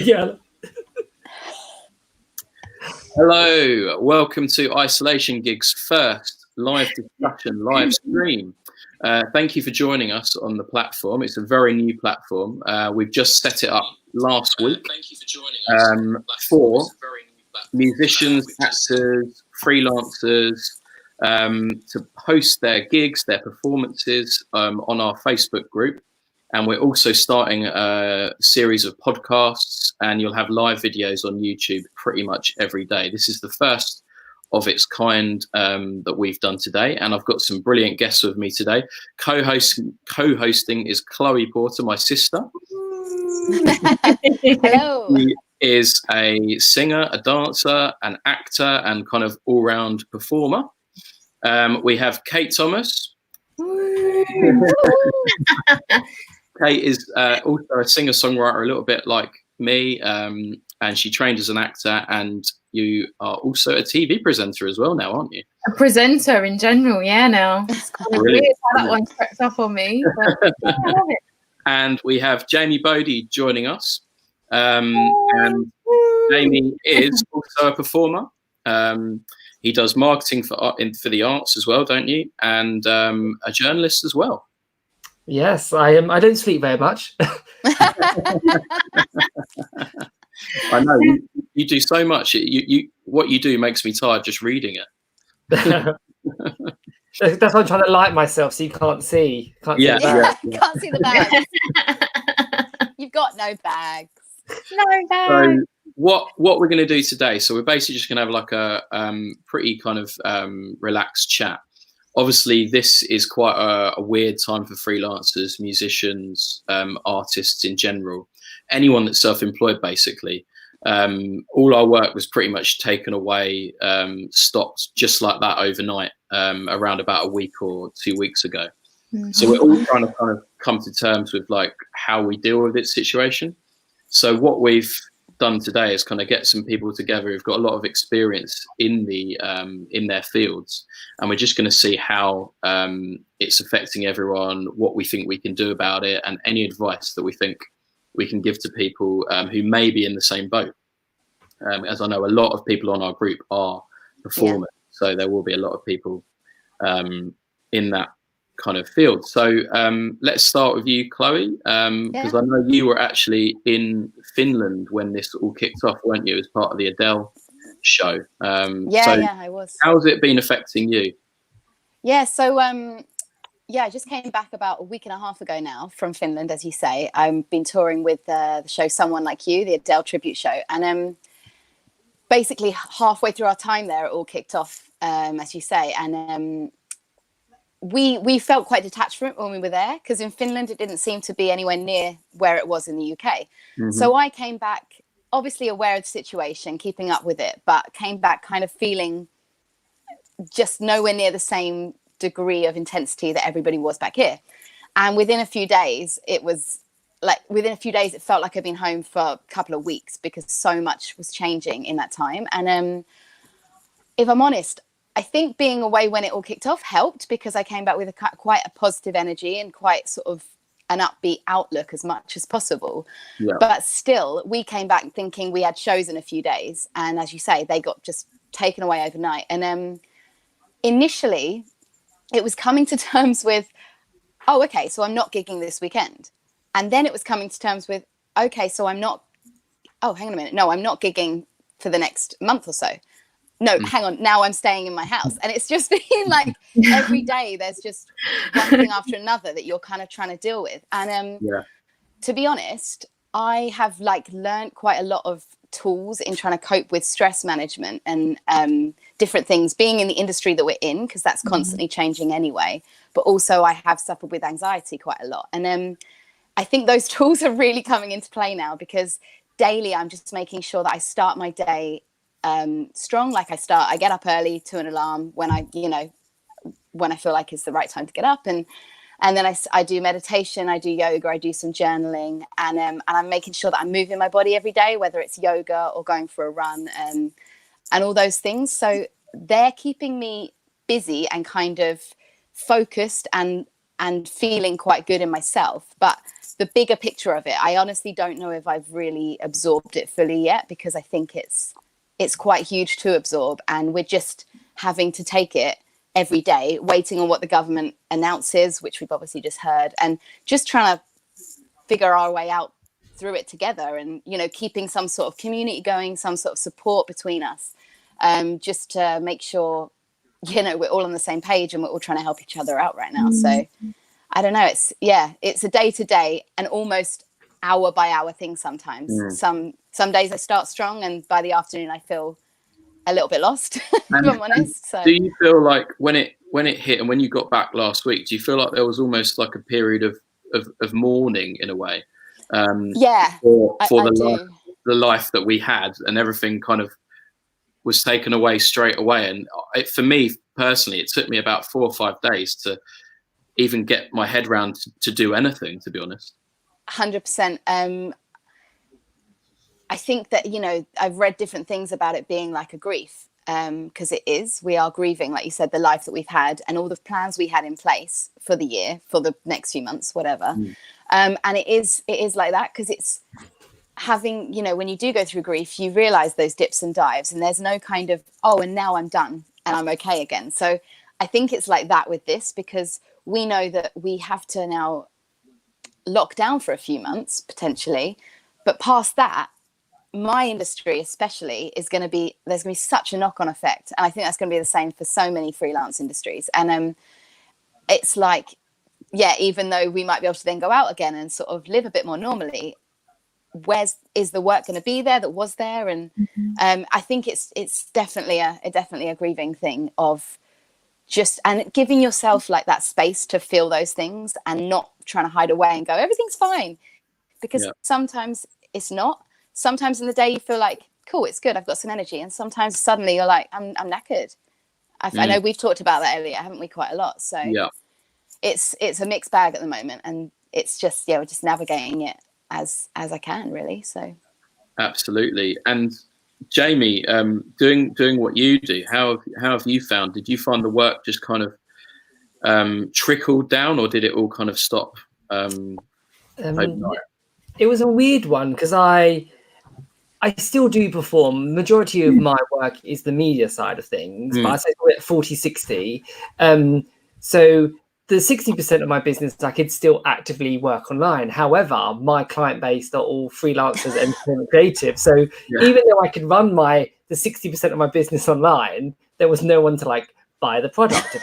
Yeah. Hello, welcome to Isolation Gig's first live discussion, live stream. Thank you for joining us on the platform. It's a very new platform. We've just set it up last week for musicians, actors, freelancers to host their gigs, their performances on our Facebook group. And we're also starting a series of podcasts, and you'll have live videos on YouTube pretty much every day. This is the first of its kind that we've done today. And I've got some brilliant guests with me today. Co-hosting is Chloe Porter, my sister. Hello. She is a singer, a dancer, an actor, and kind of all-round performer. We have Kate Thomas. Kate is also a singer-songwriter, a little bit like me, and she trained as an actor, and you are also a TV presenter as well now, aren't you? A presenter in general, yeah, now. It's kind of weird how that one crept up on me, but yeah, I love it. And we have Jamie Bodie joining us, and Jamie is also a performer. He does marketing for the arts as well, don't you? And a journalist as well. Yes, I am. I don't sleep very much. I know you do so much. You what you do makes me tired just reading it. That's why I'm trying to light myself so you can't see. Can't see the bags. You've got no bags. No bags. So what we're going to do today? So we're basically just going to have like a pretty kind of relaxed chat. Obviously, this is quite a weird time for freelancers, musicians, artists in general, anyone that's self-employed, basically. All our work was pretty much taken away, stopped just like that overnight, around about a week or 2 weeks ago. Mm-hmm. So we're all trying to kind of come to terms with like how we deal with this situation. So what we've done today is kind of get some people together who've got a lot of experience in their fields, and we're just going to see how it's affecting everyone, what we think we can do about it, and any advice that we think we can give to people who may be in the same boat. As I know, a lot of people on our group are performers, so there will be a lot of people in that kind of field. So let's start with you, Chloe, because I know you were actually in Finland when this all kicked off, weren't you, as part of the Adele show? I was. How's it been affecting you? So I just came back about a week and a half ago now from Finland, as you say. I've been touring with the show Someone Like You, the Adele tribute show, and basically halfway through our time there, it all kicked off, as you say, and we felt quite detached from it when we were there, because in Finland it didn't seem to be anywhere near where it was in the UK. Mm-hmm. So I came back obviously aware of the situation, keeping up with it, but came back kind of feeling just nowhere near the same degree of intensity that everybody was back here. And within a few days it felt like I'd been home for a couple of weeks, because so much was changing in that time. And if I'm honest, I think being away when it all kicked off helped, because I came back with quite a positive energy and quite sort of an upbeat outlook as much as possible. Yeah. But still, we came back thinking we had shows in a few days. And as you say, they got just taken away overnight. And initially, it was coming to terms with, oh, okay, so I'm not gigging this weekend. And then it was coming to terms with, okay, so I'm not gigging for the next month or so. No, hang on, now I'm staying in my house. And it's just been like every day there's just one thing after another that you're kind of trying to deal with. And to be honest, I have learned quite a lot of tools in trying to cope with stress management and different things, being in the industry that we're in, because that's constantly changing anyway. But also I have suffered with anxiety quite a lot. And I think those tools are really coming into play now, because daily I'm just making sure that I start my day strong. I get up early to an alarm when I feel like it's the right time to get up, and then I do meditation, I do yoga, I do some journaling, and I'm making sure that I'm moving my body every day, whether it's yoga or going for a run, and all those things. So they're keeping me busy and kind of focused and feeling quite good in myself. But the bigger picture of it, I honestly don't know if I've really absorbed it fully yet, because I think it's quite huge to absorb, and we're just having to take it every day, waiting on what the government announces, which we've obviously just heard, and just trying to figure our way out through it together, and, you know, keeping some sort of community going, some sort of support between us, just to make sure, you know, we're all on the same page and we're all trying to help each other out right now. So I don't know, it's a day-to-day and almost hour-by-hour thing sometimes. Some days I start strong, and by the afternoon I feel a little bit lost, if I'm honest. So do you feel like when it hit and when you got back last week, do you feel like there was almost like a period of mourning in a way? For the life that we had, and everything kind of was taken away straight away. And for me personally, it took me about 4 or 5 days to even get my head around to do anything, to be honest. 100%. I think that, you know, I've read different things about it being like a grief, because we are grieving, like you said, the life that we've had and all the plans we had in place for the year, for the next few months, whatever. And it is like that, because it's having, you know, when you do go through grief, you realize those dips and dives, and there's no kind of, oh, and now I'm done and I'm okay again. So I think it's like that with this, because we know that we have to now lock down for a few months potentially, but past that, my industry especially there's going to be such a knock-on effect, and I think that's going to be the same for so many freelance industries. And it's like, even though we might be able to then go out again and sort of live a bit more normally, is the work going to be there that was there? And I think it's definitely a grieving thing of just, and giving yourself like that space to feel those things and not trying to hide away and go everything's fine, because sometimes it's not. Sometimes in the day you feel like, cool, it's good, I've got some energy, and sometimes suddenly you're like, I'm knackered. I know we've talked about that earlier, haven't we, quite a lot? So it's a mixed bag at the moment, and it's just we're just navigating it as I can, really. So absolutely. And Jamie, doing what you do, how have you found? Did you find the work just kind of trickled down, or did it all kind of stop? It was a weird one, because I still do perform. Majority of my work is the media side of things, but I say we're at 40-60. So the 60% of my business, I could still actively work online. However, my client base are all freelancers and creative. So even though I could run the 60% of my business online, there was no one to like buy the product.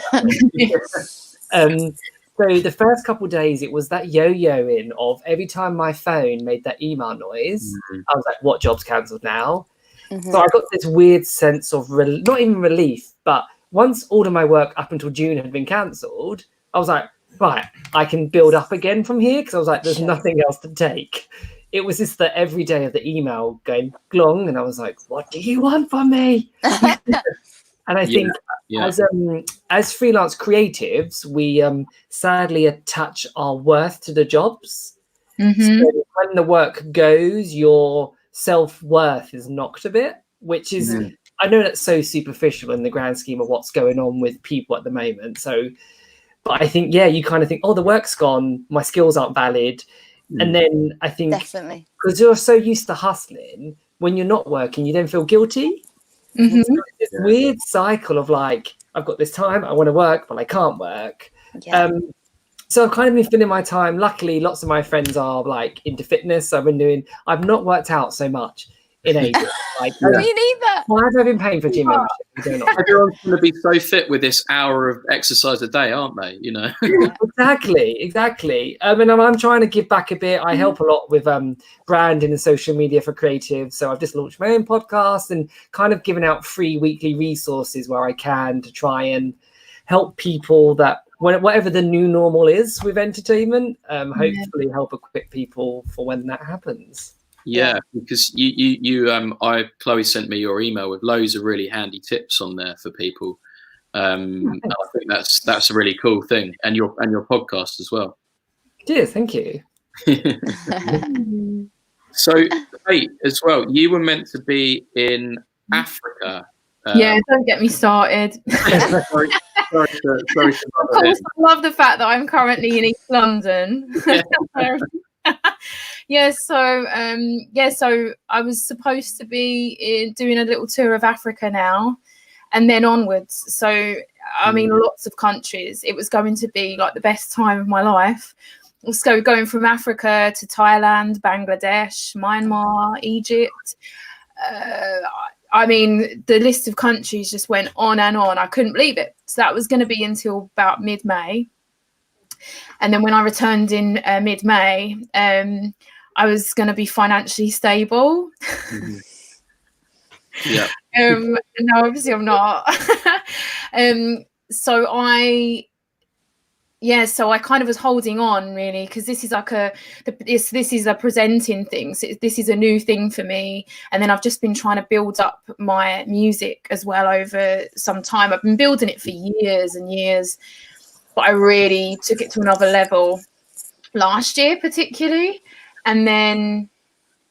So the first couple of days, it was that yo-yoing of every time my phone made that email noise, I was like, what job's cancelled now? So I got this weird sense of, not even relief, but once all of my work up until June had been cancelled, I was like, right, I can build up again from here, because I was like, there's nothing else to take. It was just the every day of the email going glong, and I was like, what do you want from me? And I think as freelance creatives, we sadly attach our worth to the jobs. So when the work goes, your self-worth is knocked a bit, which is, I know that's so superficial in the grand scheme of what's going on with people at the moment. So, but I think, you kind of think, oh, the work's gone, my skills aren't valid. And then I think, definitely, because you're so used to hustling, when you're not working, you then feel guilty. So it's this weird cycle of like, I've got this time, I want to work, but I can't work. So I've kind of been filling my time. Luckily, lots of my friends are like into fitness. So I've not worked out so much in ages. Like, me neither. Why have I been paying for gym membership? Everyone's going to be so fit with this hour of exercise a day, aren't they? You know. Exactly. And I'm trying to give back a bit. I help a lot with branding and social media for creatives. So I've just launched my own podcast and kind of given out free weekly resources where I can to try and help people that, whatever the new normal is with entertainment, hopefully help equip people for when that happens. Because Chloe sent me your email with loads of really handy tips on there for people. I think that's a really cool thing, and your podcast as well. Cheers, thank you. So, hey, as well, you were meant to be in Africa. Don't get me started. Sorry of course, I love the fact that I'm currently in East London. So I was supposed to be doing a little tour of Africa now, and then onwards. So I mean, lots of countries. It was going to be like the best time of my life. So going from Africa to Thailand, Bangladesh, Myanmar, Egypt. I mean, the list of countries just went on and on. I couldn't believe it. So that was going to be until about mid-May. And then when I returned in mid-May, I was going to be financially stable. Yeah. No, obviously I'm not. So I kind of was holding on really, because this is like this is a presenting thing. So this is a new thing for me. And then I've just been trying to build up my music as well over some time. I've been building it for years and years, but I really took it to another level last year particularly. And then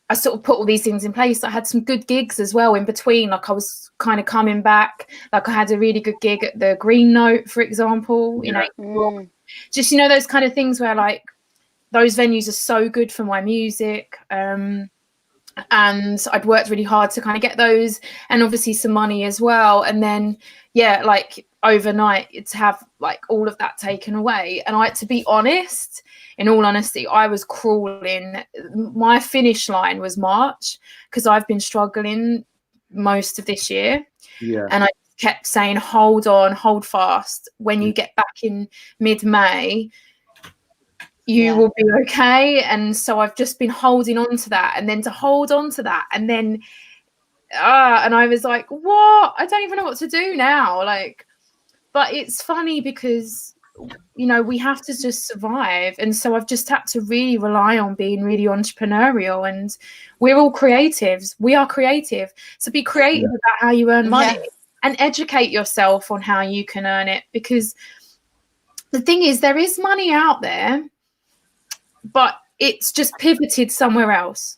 I sort of put all these things in place. I had some good gigs as well in between. Like I was kind of coming back. Like I had a really good gig at the Green Note, for example, in April. Just, those kind of things where like those venues are so good for my music. And I'd worked really hard to kind of get those, and obviously some money as well. And then, like overnight to have like all of that taken away. And to be honest, in all honesty, I was crawling. My finish line was March, because I've been struggling most of this year. Yeah. And I kept saying, hold on, hold fast. When you get back in mid-May, you will be okay. And so I've just been holding on to that, and then to hold on to that. And then, and I was like, what? I don't even know what to do now. Like, but it's funny because, we have to just survive. And so I've just had to really rely on being really entrepreneurial, and we're all creatives. We are creative. So be creative about how you earn money and educate yourself on how you can earn it. Because the thing is, there is money out there, but it's just pivoted somewhere else.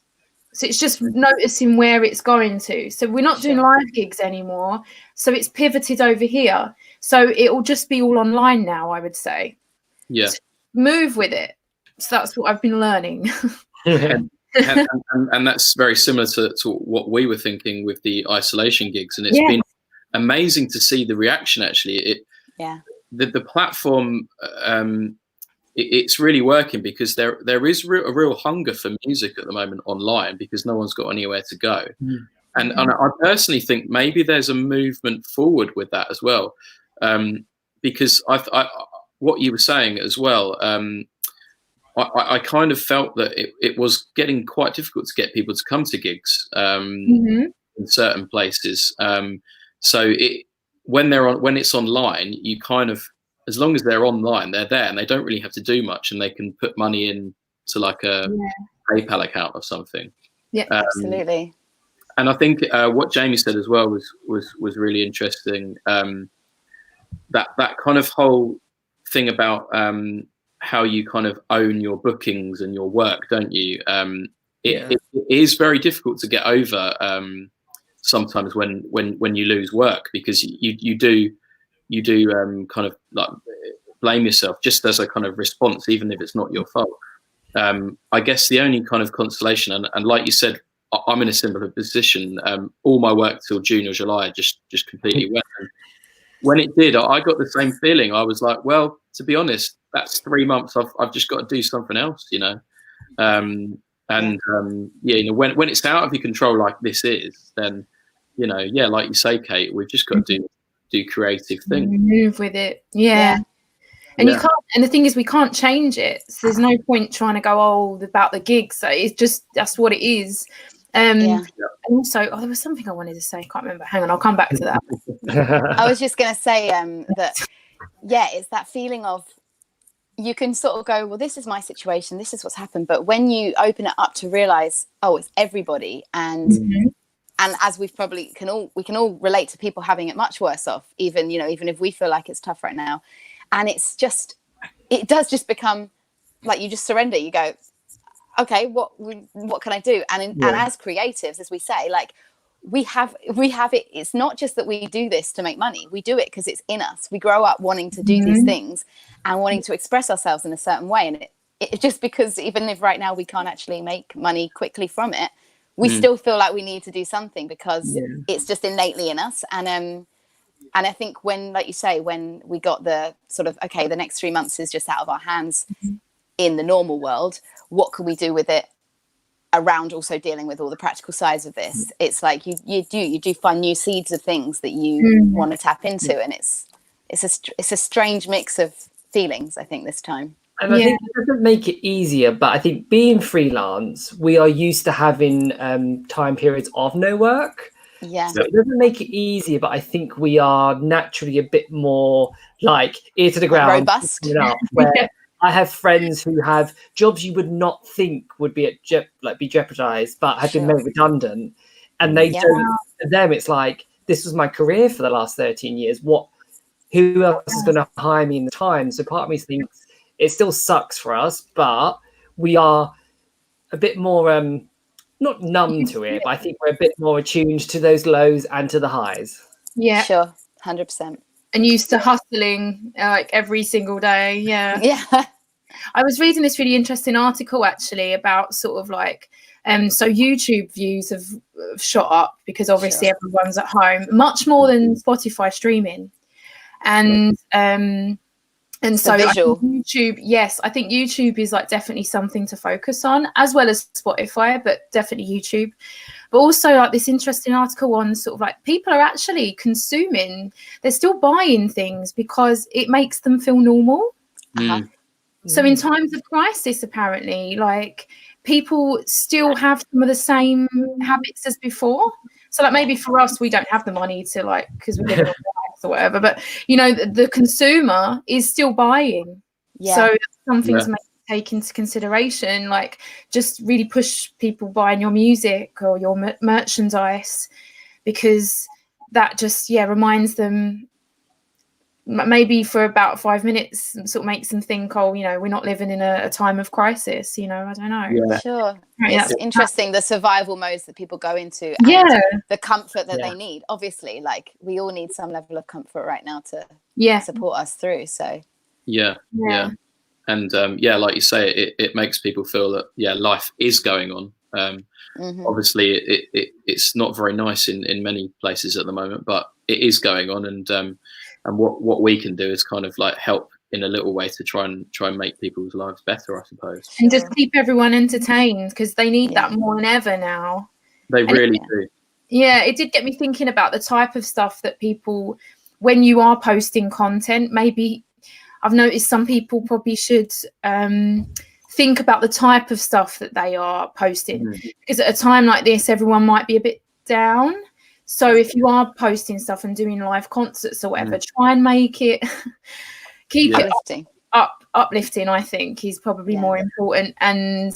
So it's just noticing where it's going to. So we're not doing live gigs anymore. So it's pivoted over here. So it will just be all online now, I would say. Yeah. So move with it. So that's what I've been learning. and that's very similar to what we were thinking with the isolation gigs. And it's been amazing to see the reaction, actually. The platform, it's really working, because there is a real hunger for music at the moment online, because no one's got anywhere to go. And I personally think maybe there's a movement forward with that as well, because I what you were saying as well, I kind of felt that it was getting quite difficult to get people to come to gigs in certain places. So when it's online, you kind of, as long as they're online, they're there, and they don't really have to do much, and they can put money in to like a PayPal account or something. Yeah, absolutely. And I think what Jamie said as well was really interesting. That kind of whole thing about how you kind of own your bookings and your work, don't you? It is very difficult to get over sometimes when you lose work, because you do kind of like blame yourself just as a kind of response, even if it's not your fault. I guess the only kind of consolation, and like you said, I'm in a similar position. All my work till June or July just completely went. And when it did, I got the same feeling. I was like, well, to be honest, that's 3 months. I've just got to do something else, when it's out of your control like this is, then like you say, Kate, we've just got to do creative things. Move with it, and you can't. And the thing is, we can't change it. So there's no point trying to go about the gigs. So it's just that's what it is. And also, there was something I wanted to say. I can't remember. Hang on, I'll come back to that. I was just going to say that, it's that feeling of, you can sort of go, well, this is my situation, this is what's happened. But when you open it up to realize, it's everybody, and as we can all relate to people having it much worse off, even if we feel like it's tough right now, and it does just become like, you just surrender. You go, okay, what can I do? And as creatives, as we say, like, we have it. It's not just that we do this to make money. We do it because it's in us. We grow up wanting to do these things and wanting to express ourselves in a certain way, and just because even if right now we can't actually make money quickly from it, we still feel like we need to do something because it's just innately in us. And I think when, like you say, when we got the sort of, okay, the next 3 months is just out of our hands in the normal world, what can we do with it around also dealing with all the practical sides of this? It's like you do find new seeds of things that you want to tap into, and it's a strange mix of feelings, I think, this time. And I think it doesn't make it easier, but I think being freelance, we are used to having time periods of no work. Yeah. So it doesn't make it easier, but I think we are naturally a bit more like ear to the ground, robust. Where I have friends who have jobs you would not think would be be jeopardized, but have been made redundant, and they don't. For them, it's like, this was my career for the last 13 years. Who else is going to hire me in the time? So part of me thinks it still sucks for us, but we are a bit more not numb to it, but I think we're a bit more attuned to those lows and to the highs. Yeah, sure, 100%. And used to hustling like every single day. Yeah. I was reading this really interesting article actually about sort of like so YouTube views have shot up because obviously everyone's at home, much more than Spotify streaming. And so visual. YouTube, yes, I think YouTube is like definitely something to focus on, as well as Spotify, but definitely YouTube. But also like this interesting article on sort of like people are actually consuming, they're still buying things because it makes them feel normal. So in times of crisis, apparently, like people still have some of the same habits as before. So like maybe for us, we don't have the money to like, because we live in a house or whatever, but you know, the consumer is still buying. So that's something to take into consideration, like just really push people buying your music or your merchandise, because that just, reminds them, maybe for about 5 minutes, sort of makes them think, oh, you know, we're not living in a time of crisis, you know, I don't know. Sure. It's interesting, the survival modes that people go into and the comfort that they need. Obviously, like we all need some level of comfort right now to support us through. So and like you say, it makes people feel that life is going on. Obviously it's not very nice in many places at the moment, but it is going on, and what we can do is kind of like help in a little way to try and make people's lives better, I suppose. And just keep everyone entertained, because they need that more than ever now. They really do. Yeah, it did get me thinking about the type of stuff that people, when you are posting content, maybe I've noticed some people probably should think about the type of stuff that they are posting, because at a time like this, everyone might be a bit down. So if you are posting stuff and doing live concerts or whatever, try and make it, keep it uplifting, I think, is probably more important. And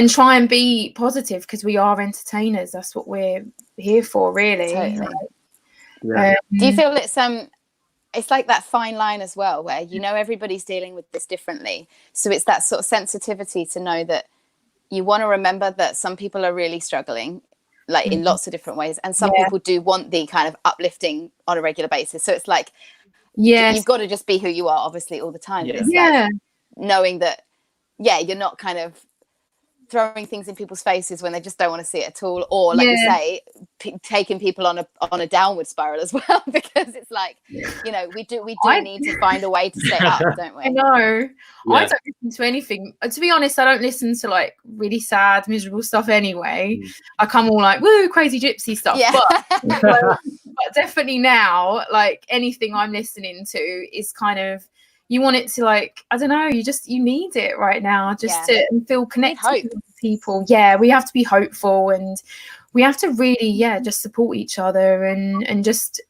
try and be positive, because we are entertainers. That's what we're here for, really. Totally. Do you feel it's like that fine line as well, where, you know, everybody's dealing with this differently. So it's that sort of sensitivity to know that you want to remember that some people are really struggling, like in lots of different ways, and some people do want the kind of uplifting on a regular basis. So it's like, you've got to just be who you are, obviously, all the time. But it's like knowing that, you're not kind of throwing things in people's faces when they just don't want to see it at all, or like you say, taking people on a downward spiral as well, because it's like, you know, we do need to find a way to stay up, don't we? I know. I don't listen to anything, to be honest. I don't listen to like really sad, miserable stuff anyway. I come all like woo, crazy gypsy stuff, but definitely now, like anything I'm listening to is kind of, you want it to, like, I don't know, you need it right now, just to feel connected with people. We have to be hopeful, and we have to really just support each other, and just,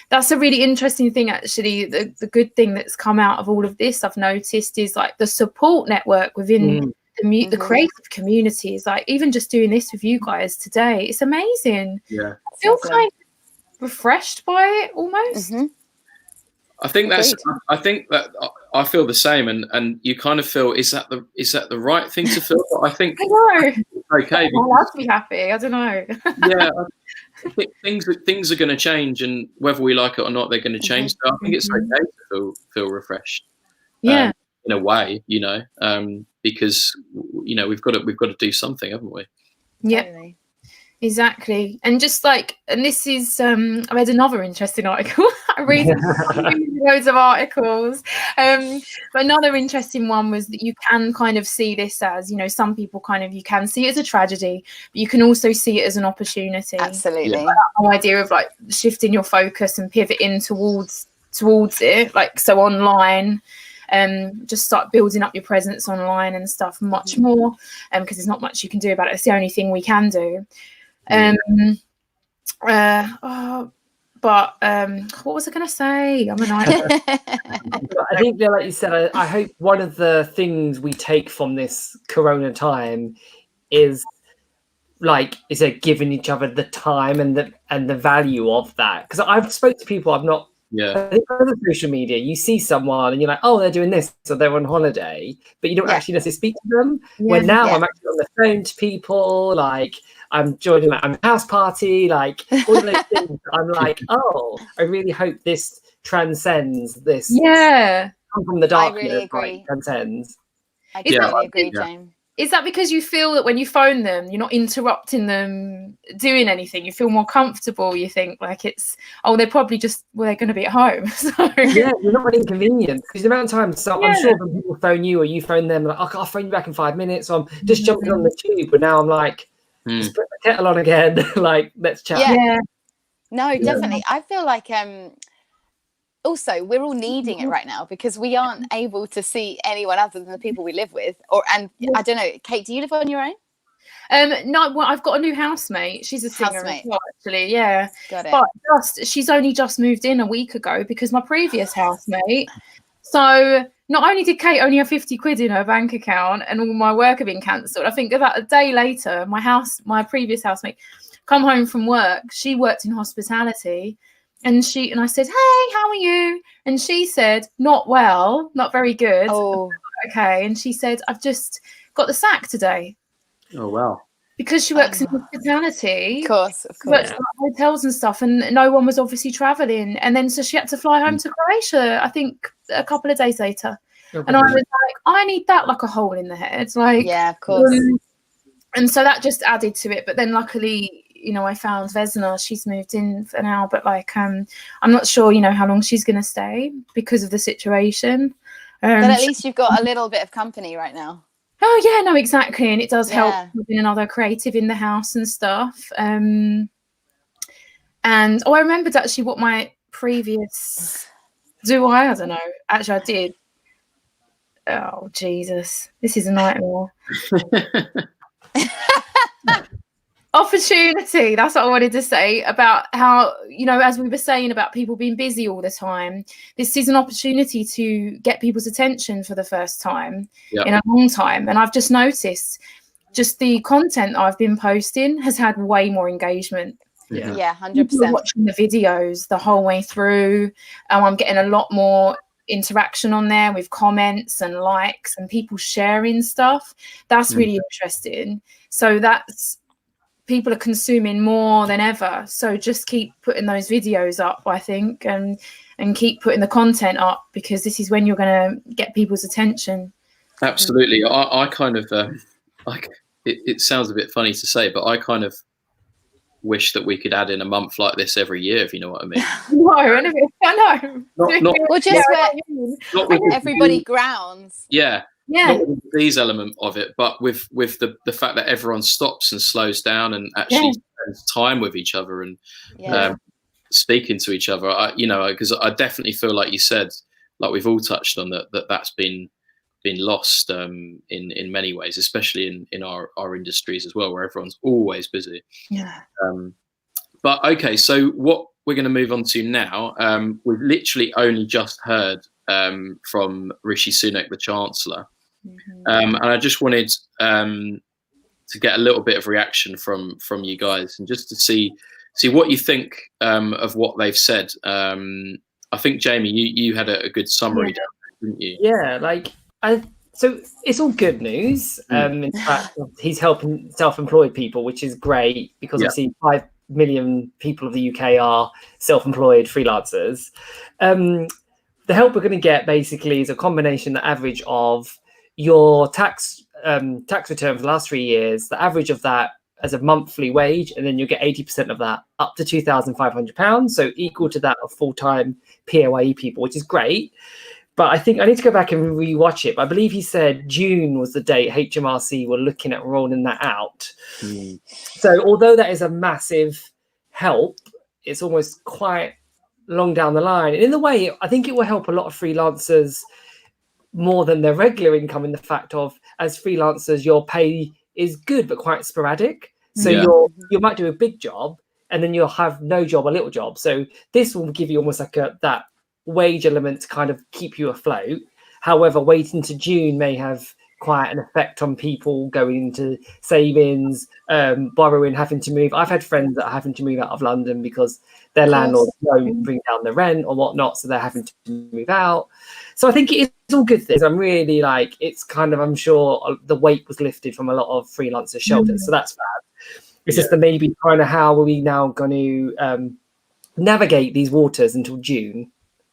that's a really interesting thing actually. The good thing that's come out of all of this, I've noticed, is like the support network within the creative community. Is like, even just doing this with you guys today, it's amazing. I feel kind of refreshed by it almost. I think that I feel the same, and you kind of feel, is that the right thing to feel? But I think I know. Okay, I'll have to be happy. I don't know. I think things are going to change, and whether we like it or not, they're going to change. So I think it's okay to feel refreshed. in a way, because we've got to do something, haven't we? Yeah. Totally. Exactly. And just like, and this is I read another interesting article. I read loads of articles, but another interesting one was that you can kind of see this as, some people you can see it as a tragedy, but you can also see it as an opportunity. Absolutely. Like that whole idea of like shifting your focus and pivoting towards it, like so online. Just start building up your presence online and stuff much more, because there's not much you can do about it. It's the only thing we can do. But what was I going to say? I think, like you said, I hope one of the things we take from this Corona time is giving each other the time and the value of that. Because I've spoke to people I've not. Yeah. I think on social media, you see someone and you're like, oh, they're doing this, so they're on holiday, but you don't actually necessarily speak to them. When now I'm actually on the phone to people, like I'm joining my house party, like all of those things. I'm like, oh, I really hope this transcends this. Yeah. Come from the darkness, I really agree. Transcends. I totally agree, Jane. Is that because you feel that when you phone them, you're not interrupting them doing anything? You feel more comfortable? You think like it's, they're probably they're going to be at home. So. Yeah, you're not an inconvenience because the amount of times I'm sure when people phone you or you phone them, like, I'll phone you back in 5 minutes. So I'm just jumping on the tube, but now I'm like, just put the kettle on again. Like, let's chat. Yeah. No, definitely. I feel like also we're all needing it right now because we aren't able to see anyone other than the people we live with. I don't know, Kate, do you live on your own? No, well, I've got a new housemate. She's a singer as well, actually. Yeah, got it. But she's only just moved in a week ago because my previous housemate. So not only did Kate only have 50 quid in her bank account and all my work had been cancelled, I think about a day later, my previous housemate come home from work. She worked in hospitality. And I said, hey, how are you? And she said, not well, not very good. Oh, okay. And she said, I've just got the sack today. Oh, wow. Because she works in hospitality. Of course. She works in hotels and stuff, and no one was obviously traveling. And then so she had to fly home to Croatia, I think, a couple of days later. Okay. And I was like, I need that like a hole in the head. Like, yeah, of course. And so that just added to it. But then luckily, I found Vesna. She's moved in for now, but like, I'm not sure, how long she's going to stay because of the situation. But at least you've got a little bit of company right now. Oh yeah, no, exactly, and it does help having another creative in the house and stuff. And I remembered actually what my previous. I don't know. Actually, I did. Oh Jesus, this is a nightmare. Opportunity, that's what I wanted to say about how, as we were saying about people being busy all the time, this is an opportunity to get people's attention for the first time in a long time. And I've just noticed just the content I've been posting has had way more engagement. Yeah, 100%. People are watching the videos the whole way through. I'm getting a lot more interaction on there with comments and likes and people sharing stuff. That's really interesting. So people are consuming more than ever. So just keep putting those videos up, I think, and keep putting the content up because this is when you're going to get people's attention. Absolutely. I kind of, it sounds a bit funny to say, but I kind of wish that we could add in a month like this every year, if you know what I mean. No, I know. Well, just where everybody grounds. Yeah. Not with the disease element of it, but with the fact that everyone stops and slows down and actually spends time with each other and speaking to each other. Because I definitely feel like you said, like we've all touched on that's been lost in many ways, especially in our industries as well, where everyone's always busy. Yeah. But okay, so what we're going to move on to now, we've literally only just heard from Rishi Sunak, the Chancellor. And I just wanted to get a little bit of reaction from you guys and just to see what you think of what they've said. I think, Jamie, you had a good summary, didn't you? Yeah, so it's all good news. In fact, he's helping self-employed people, which is great because obviously 5 million people of the UK are self-employed freelancers. the help we're going to get basically is a combination, the average of your tax return for the last 3 years, the average of that as a monthly wage, and then you'll get 80% of that, up to £2,500, so equal to that of full-time PAYE people, which is great. But I think I need to go back and rewatch it. But I believe he said June was the date HMRC were looking at rolling that out. So although that is a massive help, it's almost quite long down the line. And in a way, I think it will help a lot of freelancers more than their regular income, in the fact of, as freelancers, your pay is good but quite sporadic. So you might do a big job and then you'll have no job, a little job. So this will give you almost like that wage element to kind of keep you afloat. However, waiting to June may have quite an effect on people going into savings, borrowing, having to move. I've had friends that are having to move out of London because their landlords won't bring down the rent or whatnot, so they're having to move out. So I think it's all good things. I'm really like, it's kind of, I'm sure the weight was lifted from a lot of freelancers' shoulders, so that's fab. It's just the maybe kind of how are we now going to navigate these waters until June?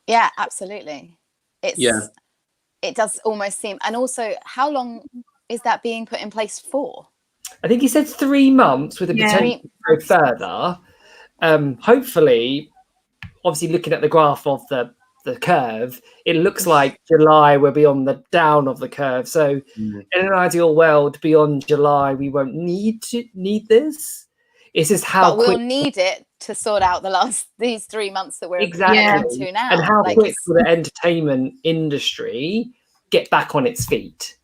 Yeah, absolutely. It does almost seem, and also how long is that being put in place for? I think he said 3 months with a potential to go further. Hopefully, obviously looking at the graph of the curve, it looks like July will be on the down of the curve. So in an ideal world, beyond July, we won't need this. It's just how but we'll need it to sort out these 3 months that we're into now. And how quick will the entertainment industry get back on its feet?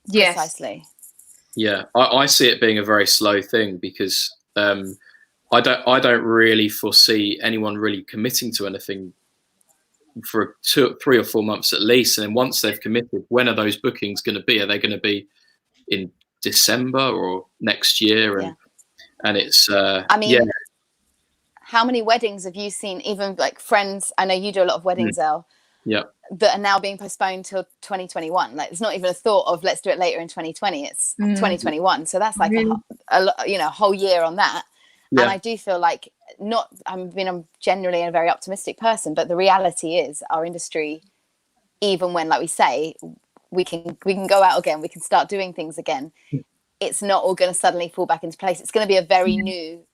Yes. Precisely. Yeah, I see it being a very slow thing because I don't really foresee anyone really committing to anything for 3 or 4 months at least. And then once they've committed, when are those bookings going to be? Are they going to be in December or next year? And it's I mean, how many weddings have you seen, even like friends? I know you do a lot of weddings, Elle. Yeah. That are now being postponed till 2021. Like, it's not even a thought of let's do it later in 2020. It's 2021. So that's like a whole year on that. And I do feel like I'm generally a very optimistic person, but the reality is our industry, even when, like we say, we can go out again, we can start doing things again, it's not all going to suddenly fall back into place. It's going to be a very new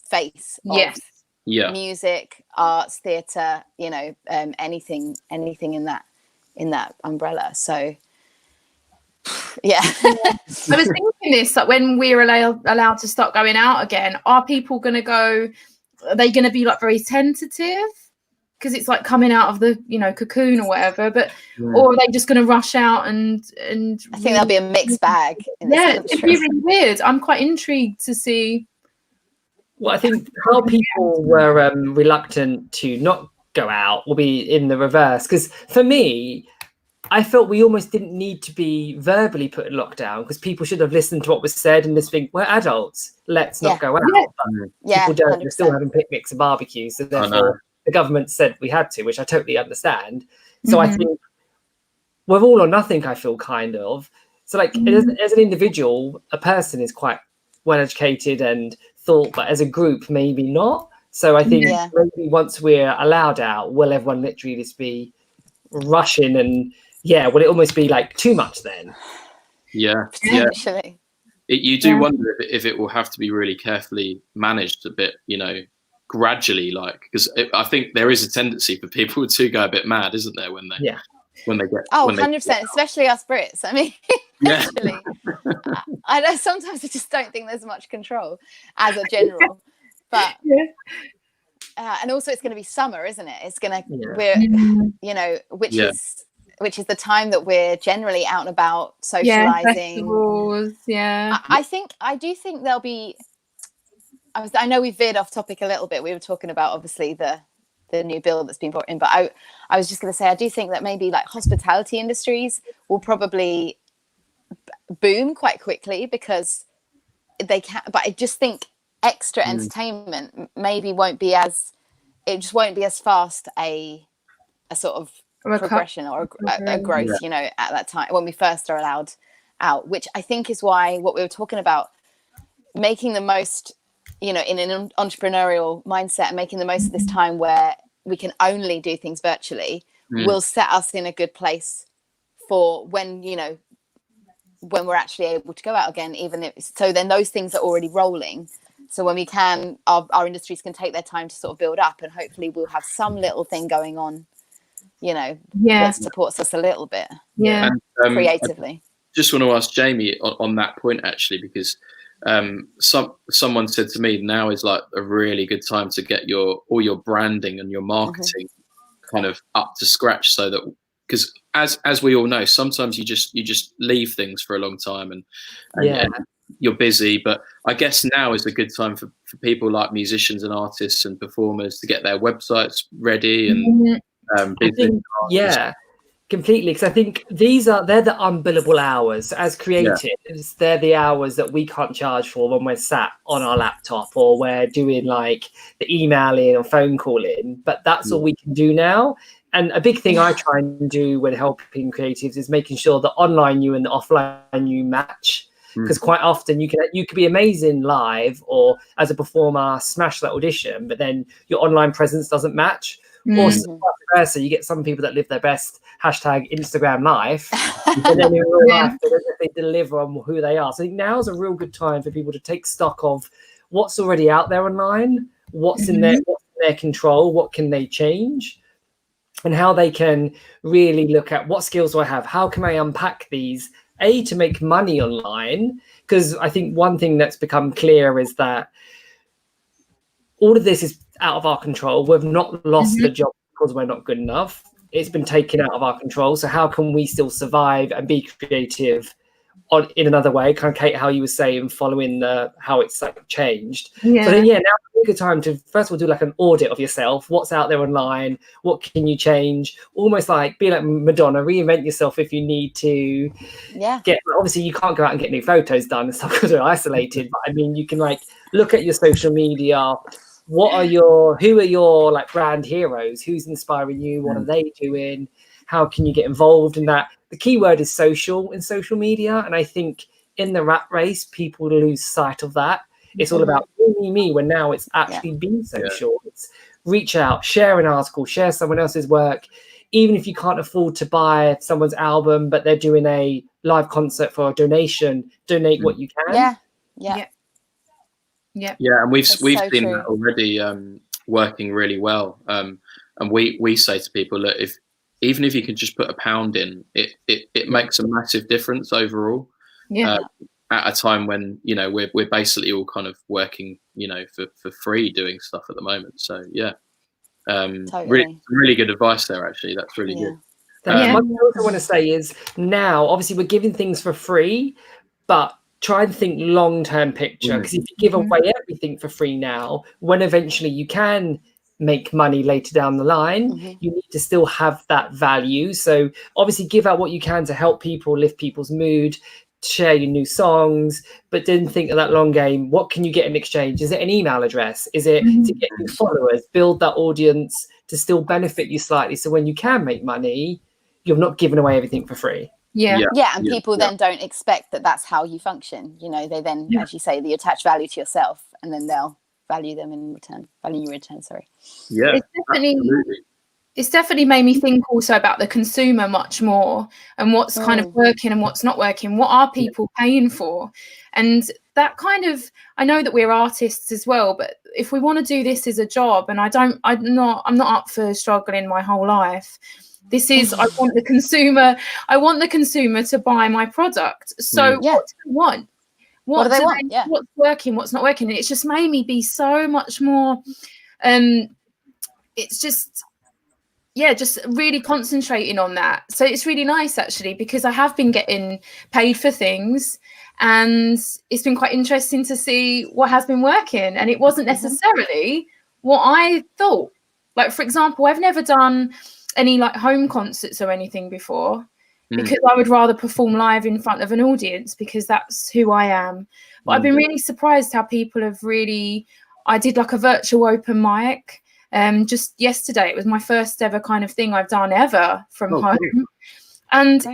face of music, arts, theatre, anything in that umbrella. So I was thinking this, like, when we're allowed to start going out again, are people going to go, are they going to be like very tentative because it's like coming out of the cocoon or whatever, but or are they just going to rush out and I think there'll be a mixed bag it'd be really weird. I'm quite intrigued to see. Well, I think how people were reluctant to not go out will be in the reverse, because for me, I felt we almost didn't need to be verbally put in lockdown, because people should have listened to what was said and just think, we're adults, let's not go out. People don't, they're still having picnics and barbecues, so therefore the government said we had to, which I totally understand. So I think we're all or nothing, I feel, kind of. So like as an individual, a person is quite well educated and thought, but as a group, maybe not. So I think maybe once we're allowed out, will everyone literally just be rushing and will it almost be like too much then? Potentially. You do wonder if it will have to be really carefully managed a bit, gradually, like, because I think there is a tendency for people to go a bit mad, isn't there, when they get 100%, especially us Brits. I mean, actually, I know sometimes I just don't think there's much control as a general, but and also it's going to be summer, isn't it? It's going to which is the time that we're generally out and about socializing. I do think there'll be. I know we veered off topic a little bit. We were talking about obviously the new bill that's been brought in, but I was just going to say I do think that maybe like hospitality industries will probably boom quite quickly because they can. But I just think extra entertainment maybe won't be as fast a sort of progression or a growth, at that time when we first are allowed out, which I think is why what we were talking about, making the most, in an entrepreneurial mindset and making the most of this time where we can only do things virtually will set us in a good place for when, you know, when we're actually able to go out again, even if, so then those things are already rolling. So when we can, our industries can take their time to sort of build up, and hopefully we'll have some little thing going on, you know, that supports us a little bit And, creatively. I just want to ask Jamie on that point, actually, because someone said to me, now is like a really good time to get all your branding and your marketing kind of up to scratch, so that, because as we all know, sometimes you just leave things for a long time and you're busy. But I guess now is a good time for people like musicians and artists and performers to get their websites ready and completely, because I think they're the unbillable hours as creatives. They're the hours that we can't charge for when we're sat on our laptop or we're doing like the emailing or phone calling, but that's all we can do now. And a big thing I try and do when helping creatives is making sure the online you and the offline you match, because quite often you could be amazing live or as a performer, smash that audition, but then your online presence doesn't match. Or vice versa, you get some people that live their best #Instagram life, and then in real life they deliver on who they are. So I think now is a real good time for people to take stock of what's already out there online, what's in their control, what can they change, and how they can really look at what skills do I have, how can I unpack these, to make money online. Because I think one thing that's become clear is that all of this is out of our control. We've not lost the job because we're not good enough. It's been taken out of our control. So how can we still survive and be creative in another way? Kind of, Kate, how you were saying, following how it's like changed. So then, now's a good time to first of all do like an audit of yourself. What's out there online? What can you change? Almost like be like Madonna, reinvent yourself if you need to. Obviously you can't go out and get new photos done and stuff because we're isolated. But I mean, you can like look at your social media. Who are your like brand heroes? Who's inspiring you? What are they doing? How can you get involved in that? The key word is social in social media. And I think in the rat race, people lose sight of that. It's all about me, when now it's actually being social. It's reach out, share an article, share someone else's work. Even if you can't afford to buy someone's album, but they're doing a live concert for a donation, donate what you can. And we've seen that already working really well. And we say to people that even if you can just put £1 in, it makes a massive difference overall. At a time when, you know, we're basically all kind of working, you know, for free doing stuff at the moment. So really good advice there, actually. That's really good. One thing I also want to say is now obviously we're giving things for free, but try and think long-term picture, because if you give away everything for free now, when eventually you can make money later down the line, you need to still have that value. So obviously give out what you can to help people, lift people's mood, share your new songs, but then think of that long game. What can you get in exchange? Is it an email address? Is it to get new followers, build that audience to still benefit you slightly, so when you can make money, you're not giving away everything for free. And people then don't expect that that's how you function. You know, they then, as you say, they attach value to yourself, and then they'll value them in return. Value you in return. Sorry. It's definitely made me think also about the consumer much more, and what's kind of working and what's not working. What are people paying for? And that kind of, I know that we're artists as well, but if we want to do this as a job, and I'm not up for struggling my whole life. This is, I want the consumer to buy my product. So what do they want? What do they want? What's working, what's not working? And it's just made me be so much more, it's just really concentrating on that. So it's really nice, actually, because I have been getting paid for things, and it's been quite interesting to see what has been working. And it wasn't necessarily what I thought. Like, for example, I've never done any like home concerts or anything before, because I would rather perform live in front of an audience, because that's who I am. But I've been really surprised how people have I did like a virtual open mic just yesterday. It was my first ever kind of thing I've done ever from home. Cool. And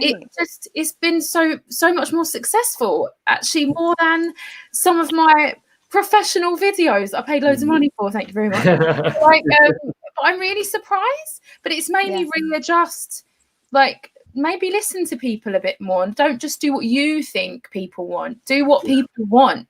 it's been so much more successful, actually, more than some of my professional videos I paid loads of money for. Thank you very much. I'm really surprised, but it's made me readjust, like maybe listen to people a bit more and don't just do what you think people want. Do what people want.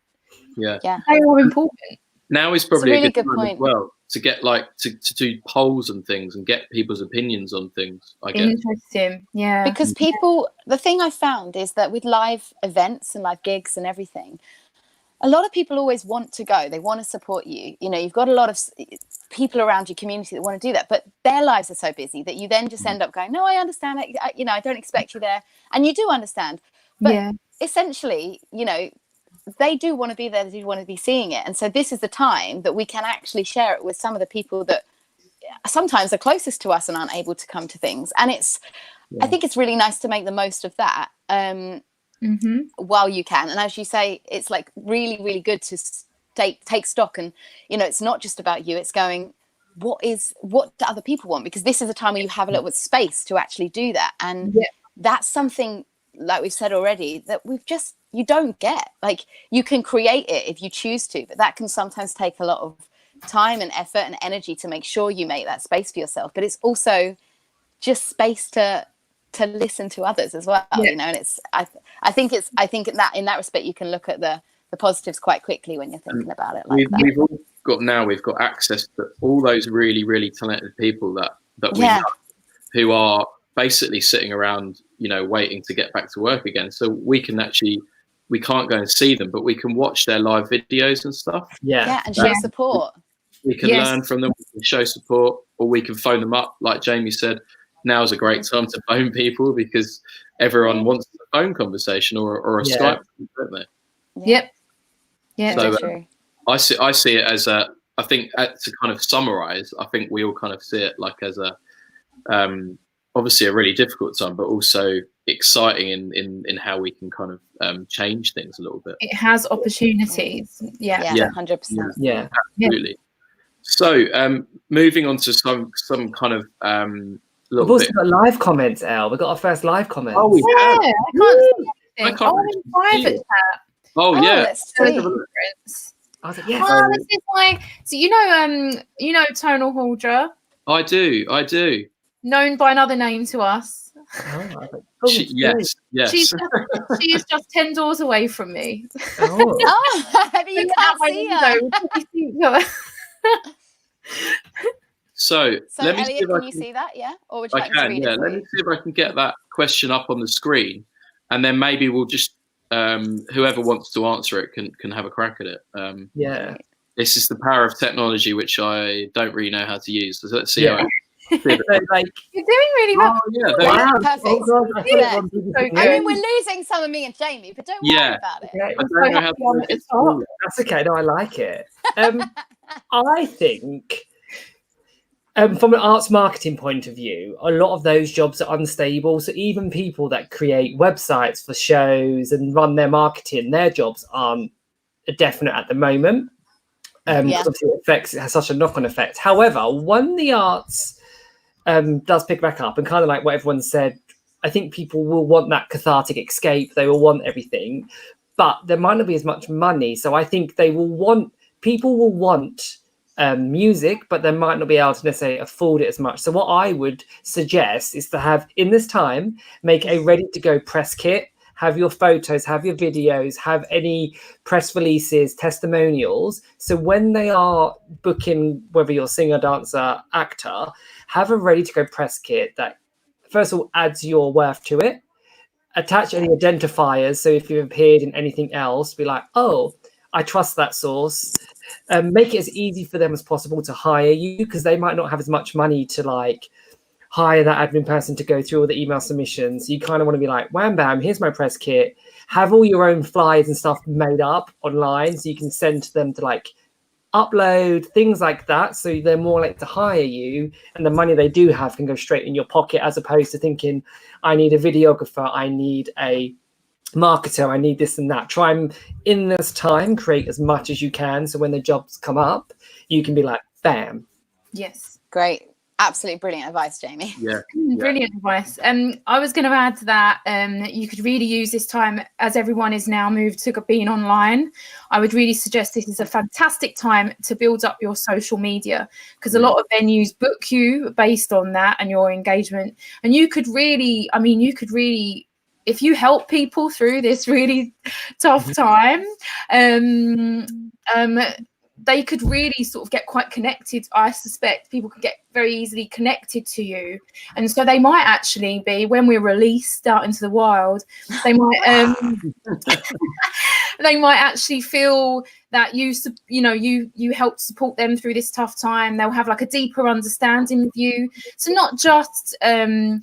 Yeah. They are important. Now is probably really a good good time point. as well to get like to do polls and things and get people's opinions on things, I guess. Interesting. Yeah. Because people, the thing I found is that with live events and live gigs and everything, a lot of people always want to go. They want to support you. You know, you've got a lot of people around your community that want to do that, but their lives are so busy that you then just end up going, no, I understand. I don't expect you there. And you do understand. But essentially, you know, they do want to be there. They do want to be seeing it. And so this is the time that we can actually share it with some of the people that sometimes are closest to us and aren't able to come to things. And I think it's really nice to make the most of that while you can. And as you say, it's like really, really good to take stock. And, you know, it's not just about you. It's going, what do other people want? Because this is a time where you have a little bit of space to actually do that. And that's something, like we've said already, that you don't get. Like, you can create it if you choose to, but that can sometimes take a lot of time and effort and energy to make sure you make that space for yourself. But it's also just space to listen to others as well, you know. And it's I think in that respect you can look at the positives quite quickly when you're thinking about it like that. We've got access to all those really, really talented people that we know, who are basically sitting around, you know, waiting to get back to work again. So we can't go and see them, but we can watch their live videos and stuff. And show support. We can learn from them, we can show support, or we can phone them up. Like Jamie said, now is a great time to phone people because everyone wants a phone conversation or a Skype, don't they? So true. I see it as I think to kind of summarize, I think we all kind of see it like as a obviously a really difficult time, but also exciting in how we can kind of change things a little bit. It has opportunities. 100%. Yeah, absolutely. So moving on to some kind of we've also got live comments, Elle. We've got our first live comment. Oh, we have. I can't in private chat. Oh yeah. That's sweet. I was like, yes. This is like, so you know Tonal Haldra. I do. Known by another name to us. Yes. She is just 10 doors away from me. But you can't see her. So let me Elliot, see if can you see that? Yeah, or would you like me to read it? Let me see if I can get that question up on the screen, and then maybe we'll just whoever wants to answer it can have a crack at it. This is the power of technology, which I don't really know how to use. So let's see how. So, like, you're doing really well. Perfect. Oh, God, I mean, we're losing some of me and Jamie, but don't worry about it. I don't know how to do it. That's okay. No, I like it. I think from an arts marketing point of view, a lot of those jobs are unstable. So even people that create websites for shows and run their marketing, their jobs aren't definite at the moment. Obviously it has such a knock-on effect. However, when the arts does pick back up, and kind of like what everyone said, I think people will want that cathartic escape. They will want everything, but there might not be as much money. So I think people will want music, but they might not be able to necessarily afford it as much. So what I would suggest is to have, in this time, make a ready-to-go press kit. Have your photos, have your videos, have any press releases, testimonials. So when they are booking, whether you're singer, dancer, actor, have a ready-to-go press kit that, first of all, adds your worth to it. Attach any identifiers. So if you've appeared in anything else, be like, oh, I trust that source. Make it as easy for them as possible to hire you, because they might not have as much money to like hire that admin person to go through all the email submissions. You kind of want to be like, wham, bam, here's my press kit. Have all your own flyers and stuff made up online so you can send to them to like upload, things like that. So they're more likely to hire you, and the money they do have can go straight in your pocket, as opposed to thinking, I need a videographer, I need a marketer, I need this and that. Try and in this time create as much as you can, so when the jobs come up, you can be like, bam. Yes. Great. Absolutely brilliant advice, Jamie. Yeah. Brilliant advice. I was going to add to that you could really use this time, as everyone is now moved to being online. I would really suggest this is a fantastic time to build up your social media, because a lot of venues book you based on that and your engagement. And you could really, if you help people through this really tough time, they could really sort of get quite connected. I suspect people could get very easily connected to you. And so they might actually be, when we're released out into the wild, they might they might actually feel that you helped support them through this tough time. They'll have like a deeper understanding of you. So not just to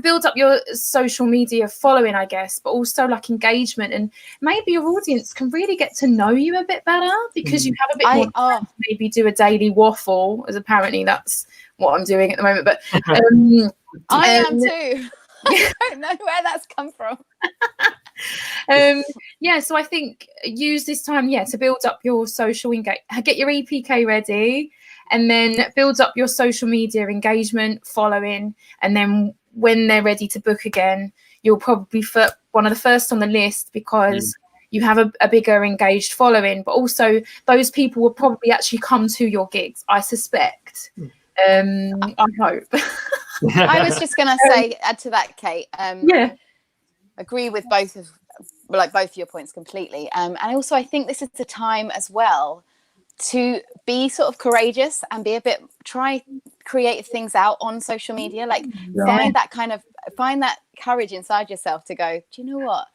build up your social media following, I guess, but also like engagement, and maybe your audience can really get to know you a bit better because you have a bit more time to maybe do a daily waffle, as apparently that's what I'm doing at the moment. But I am too. I don't know where that's come from. So I think use this time to build up your social engagement, get your EPK ready, and then build up your social media engagement, following, and then when they're ready to book again, you'll probably be one of the first on the list because you have a bigger engaged following, but also those people will probably actually come to your gigs, I suspect. I hope. I was just going to say, add to that, Kate. Agree with both of your points completely. And also, I think this is the time as well to be sort of courageous and be try creative things out on social media. Like find that courage inside yourself to go, do you know what?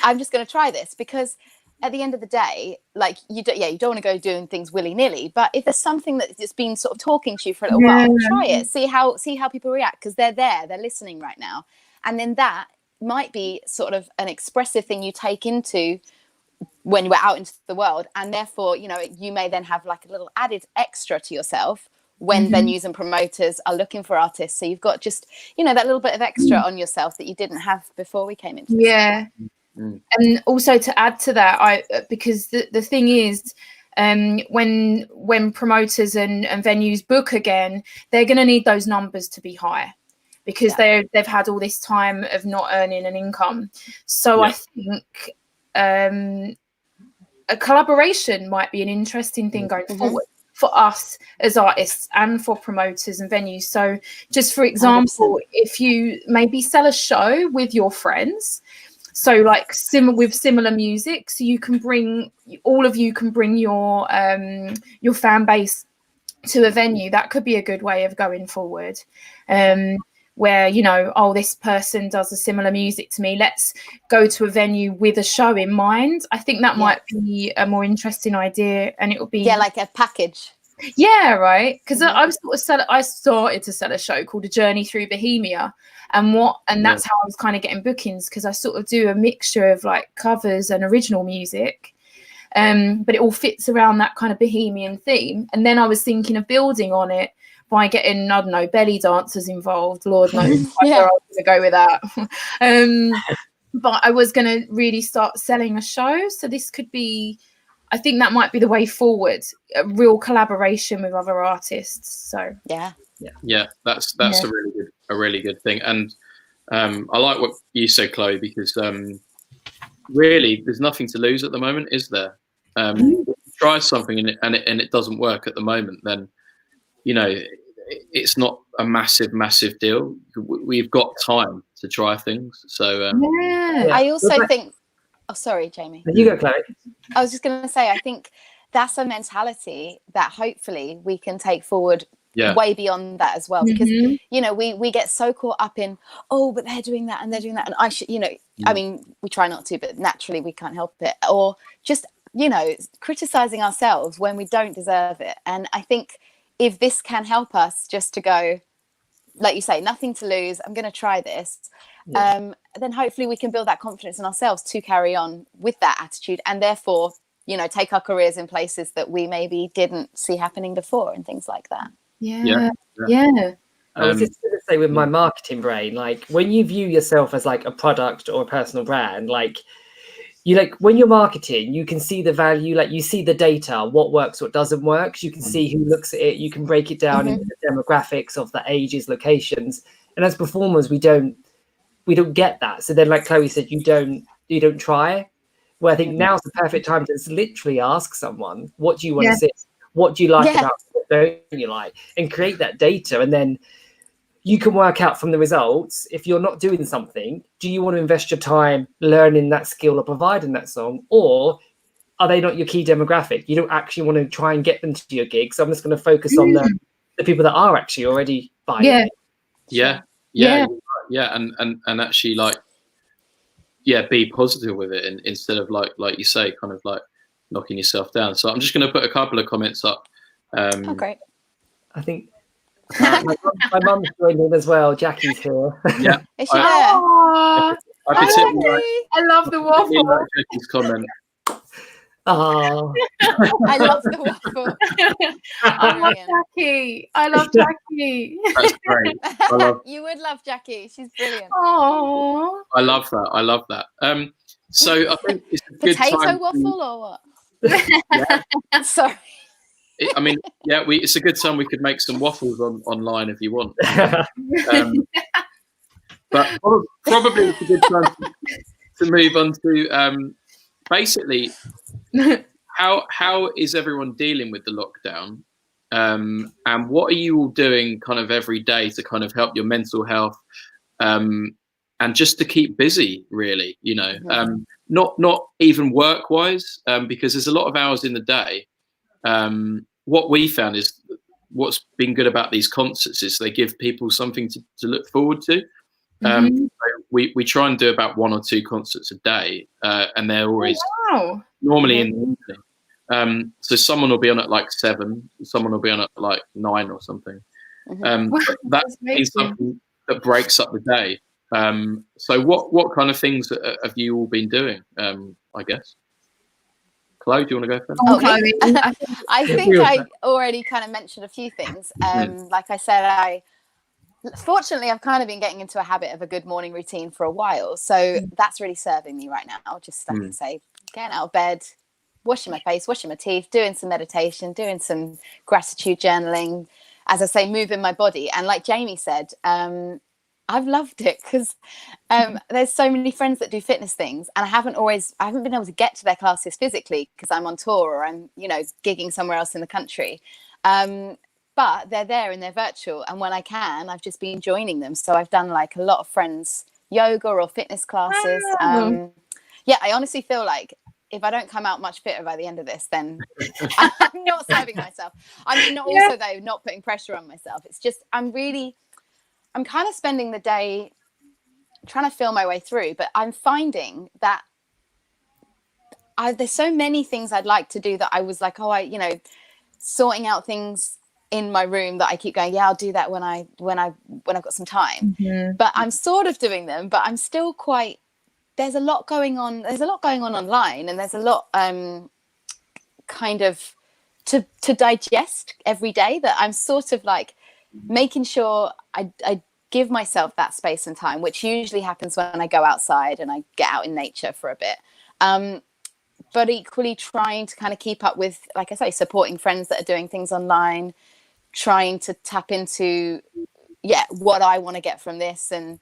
I'm just going to try this, because at the end of the day, like you don't want to go doing things willy-nilly, but if there's something that's been sort of talking to you for a little while, try it, see how people react, because they're listening right now. And then that might be sort of an expressive thing you take into when we're out into the world, and therefore you may then have like a little added extra to yourself when venues and promoters are looking for artists. So you've got just that little bit of extra on yourself that you didn't have before we came into this. And also to add to that, because the thing is, when promoters and venues book again, they're going to need those numbers to be high, because they've had all this time of not earning an income. So I think a collaboration might be an interesting thing going forward for us as artists and for promoters and venues. So just for example, 100%. If you maybe sell a show with your friends, so like with similar music, so all of you can bring your fan base to a venue. That could be a good way of going forward. Where this person does a similar music to me, let's go to a venue with a show in mind. I think that might be a more interesting idea, and it would be like a package. Right, because I started to sell a show called A Journey Through Bohemia, and that's how I was kind of getting bookings, because I sort of do a mixture of like covers and original music, but it all fits around that kind of Bohemian theme. And then I was thinking of building on it by getting, I don't know, belly dancers involved. Lord knows where I was going to go with that. But I was going to really start selling a show. So this could be, I think that might be the way forward, a real collaboration with other artists. So that's a really good thing. And I like what you said, Chloe, because really there's nothing to lose at the moment, is there? Try something and it doesn't work at the moment, then it's not a massive deal. We've got time to try things. So I also think, sorry, Jamie, you go, Chloe. I was just going to say, I think that's a mentality that hopefully we can take forward way beyond that as well, because we get so caught up in, but they're doing that and they're doing that, and I should, I mean, we try not to, but naturally we can't help it, or just criticizing ourselves when we don't deserve it. And I think if this can help us just to go, like you say, nothing to lose, I'm going to try this, then hopefully we can build that confidence in ourselves to carry on with that attitude, and therefore take our careers in places that we maybe didn't see happening before and things like that. I was just going to say, with my marketing brain, like when you view yourself as like a product or a personal brand, like you like when you're marketing, you can see the value, like you see the data, what works, what doesn't work. You can see who looks at it. You can break it down into the demographics of the ages, locations. And as performers, we don't get that. So then, like Chloe said, you don't try. Well, I think now's the perfect time to literally ask someone, what do you want to see? What do you like about it? What don't you like? And create that data. And then you can work out from the results, if you're not doing something, do you want to invest your time learning that skill or providing that song? Or are they not your key demographic? You don't actually want to try and get them to your gig. So I'm just going to focus on the people that are actually already buying it. Yeah. And actually like, be positive with it instead of like you say, kind of like knocking yourself down. So I'm just going to put a couple of comments up. Oh, great. I think my mum's joined in as well. Jackie's here. Yeah. Is she there? I love the waffle. Like Jackie's comment. Oh, I love the waffle. I love Jackie. I love Jackie. That's great. You would love Jackie. She's brilliant. Oh, I love that. So I think it's a good Potato time waffle or what? Sorry. It's a good time we could make some waffles online if you want. But probably it's a good time to move on to basically how is everyone dealing with the lockdown, and what are you all doing kind of every day to kind of help your mental health, and just to keep busy, really, not even work wise, because there's a lot of hours in the day. What we found is what's been good about these concerts is they give people something to look forward to. So we try and do about 1 or 2 concerts a day, and they're always normally in the evening. So someone will be on at like 7, someone will be on at like 9 or something. That is something that breaks up the day. So what kind of things have you all been doing? I guess. Chloe, do you want to go first? I think I already kind of mentioned a few things. Like I said, fortunately, I've kind of been getting into a habit of a good morning routine for a while. So that's really serving me right now. Just like I say, getting out of bed, washing my face, washing my teeth, doing some meditation, doing some gratitude journaling, as I say, moving my body. And like Jamie said, I've loved it because there's so many friends that do fitness things, and I haven't been able to get to their classes physically because I'm on tour or I'm, gigging somewhere else in the country. But they're there and they're virtual. And when I can, I've just been joining them. So I've done like a lot of friends' yoga or fitness classes. I honestly feel like if I don't come out much fitter by the end of this, then I'm not serving myself. Also though, not putting pressure on myself. It's just, I'm kind of spending the day trying to feel my way through, but I'm finding that there's so many things I'd like to do that I was like, sorting out things in my room that I keep going, I'll do that when I've got some time. But I'm sort of doing them, but I'm still there's a lot going on. There's a lot going on online, and there's a lot kind of to digest every day, that I'm sort of like making sure I give myself that space and time, which usually happens when I go outside and I get out in nature for a bit. But equally trying to kind of keep up with, like I say, supporting friends that are doing things online, trying to tap into, what I want to get from this, and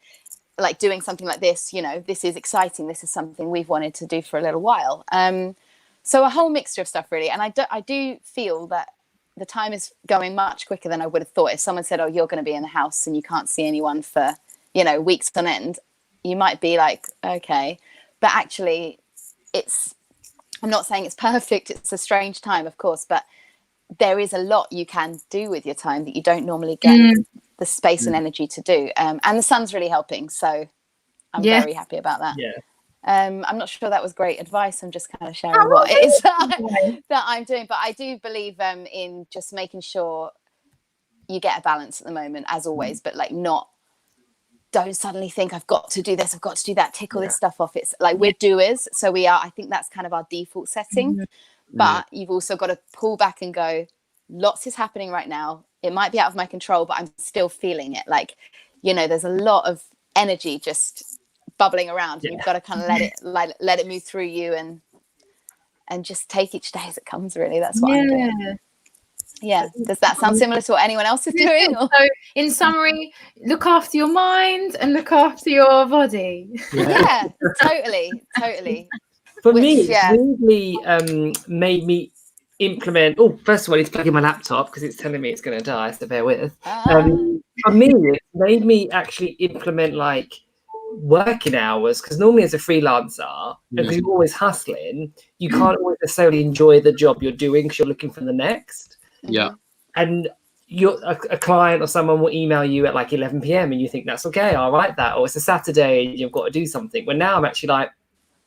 like doing something like this, this is exciting. This is something we've wanted to do for a little while. So a whole mixture of stuff really. And I do feel that the time is going much quicker than I would have thought. If someone said, you're going to be in the house and you can't see anyone for, weeks on end, you might be like, okay. But actually I'm not saying it's perfect. It's a strange time, of course, but there is a lot you can do with your time that you don't normally get the space and energy to do. And the sun's really helping. So I'm very happy about that. Yeah. I'm not sure that was great advice. I'm just kind of sharing what it is that I'm doing. But I do believe in just making sure you get a balance at the moment, as always, but like don't suddenly think I've got to do this, I've got to do that, tick all this stuff off. It's like we're doers. So I think that's kind of our default setting. But you've also got to pull back and go, lots is happening right now. It might be out of my control, but I'm still feeling it. Like, there's a lot of energy just bubbling around. And you've got to kind of let it move through you and just take each day as it comes. Really, that's what I'm doing. Yeah. Does that sound similar to what anyone else is doing? So, in summary, look after your mind and look after your body. Yeah, totally. For me, it really made me implement. Oh, first of all, I need to plug in my laptop because it's telling me it's going to die, so bear with. For me, it made me actually implement like working hours, because normally as a freelancer, because you're always hustling, you can't always necessarily enjoy the job you're doing because you're looking for the next. Yeah. And you're a client or someone will email you at like 11 p.m. and you think that's okay, I'll write that, or it's a Saturday and you've got to do something. When now I'm actually like,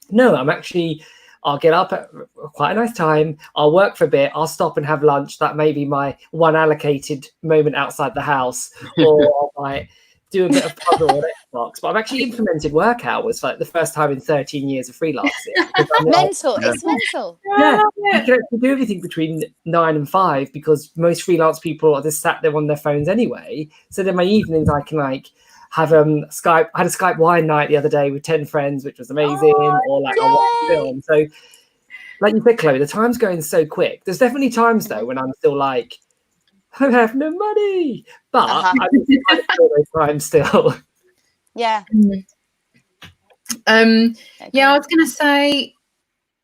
no, I'll get up at quite a nice time, I'll work for a bit, I'll stop and have lunch. That may be my one allocated moment outside the house, or I might do a bit of puzzle on Xbox. But I've actually implemented work hours for like the first time in 13 years of freelancing. Mental. It's mental. Yeah, you can actually do everything between 9 and 5 because most freelance people are just sat there on their phones anyway. So then my evenings I can like have Skype. I had a Skype wine night the other day with 10 friends, which was amazing. Or like I'll watch a film. So like you said, Chloe, the time's going so quick. There's definitely times though when I'm still like, I have no money, but I'm those times still. Yeah. Yeah, I was gonna say,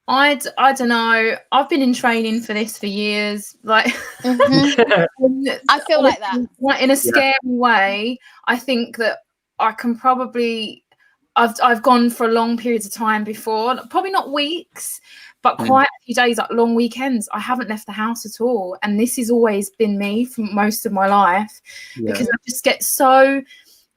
I don't know. I've been in training for this for years. Like, I feel like that. In a scary way. I think that I can probably. I've gone for long periods of time before, probably not weeks, but quite a few days, like long weekends. I haven't left the house at all, and this has always been me for most of my life because I just get so.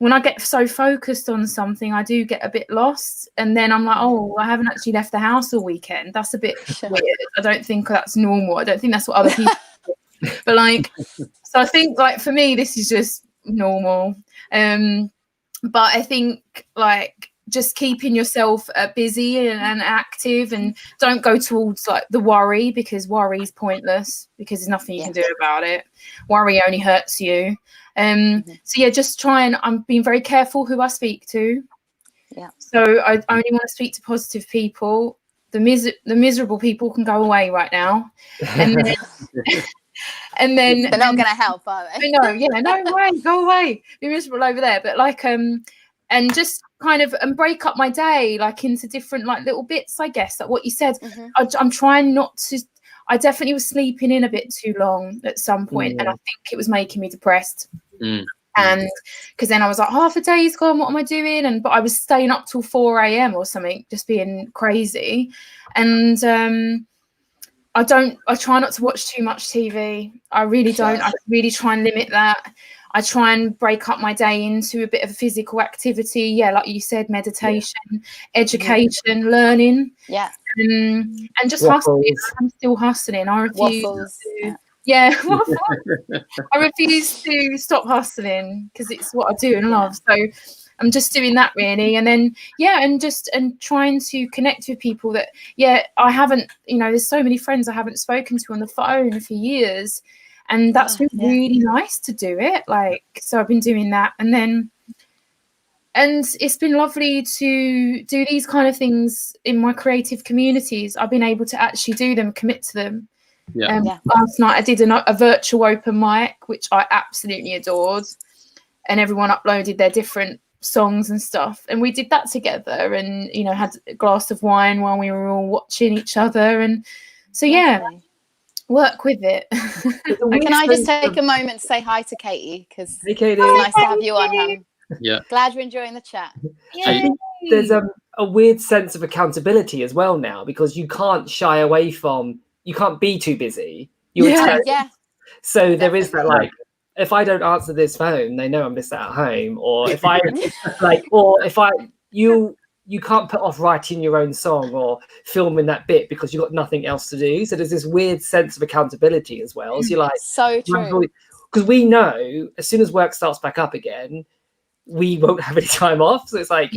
When I get so focused on something, I do get a bit lost. And then I'm like, oh, I haven't actually left the house all weekend. That's a bit weird. I don't think that's normal. I don't think that's what other people do. But like, so I think like for me, this is just normal. But I think like just keeping yourself busy and active, and don't go towards like the worry, because worry is pointless because there's nothing you can do about it. Worry only hurts you. So yeah, just try and I'm being very careful who I speak to. Yeah. So I only want to speak to positive people. The miserable people can go away right now. And then, and then they're not going to help, are they? I know. Yeah. No way. Go away. Be miserable over there. But like and just kind of break up my day like into different like little bits. I guess like what you said. I'm trying not to. I definitely was sleeping in a bit too long at some point, and I think it was making me depressed. And because then I was like, half a day's gone, what am I doing? But I was staying up till 4 a.m. or something, just being crazy. And I try not to watch too much TV. I really don't. I really try and limit that. I try and break up my day into a bit of physical activity. Yeah, like you said, meditation, education, learning. Yeah. And just hustling. I'm still hustling. I refuse to. Yeah, I refuse to stop hustling because it's what I do and love. So I'm just doing that really, and then and trying to connect with people that I haven't. There's so many friends I haven't spoken to on the phone for years, and that's been really nice to do it. Like, so I've been doing that, and it's been lovely to do these kind of things in my creative communities. I've been able to actually do them, commit to them. Last night I did a virtual open mic, which I absolutely adored, and everyone uploaded their different songs and stuff, and we did that together, and had a glass of wine while we were all watching each other, and so work with it. Can I just take a moment to say hi to Katie, because it's nice to have you on, hon. Glad you're enjoying the chat. I think there's a weird sense of accountability as well now, because you can't shy away from. You can't be too busy. So there is that, like, if I don't answer this phone, they know I'm just at home. Or if I you can't put off writing your own song or filming that bit because you've got nothing else to do. So there's this weird sense of accountability as well. So you're like, so true. Because we know as soon as work starts back up again, we won't have any time off. So it's like,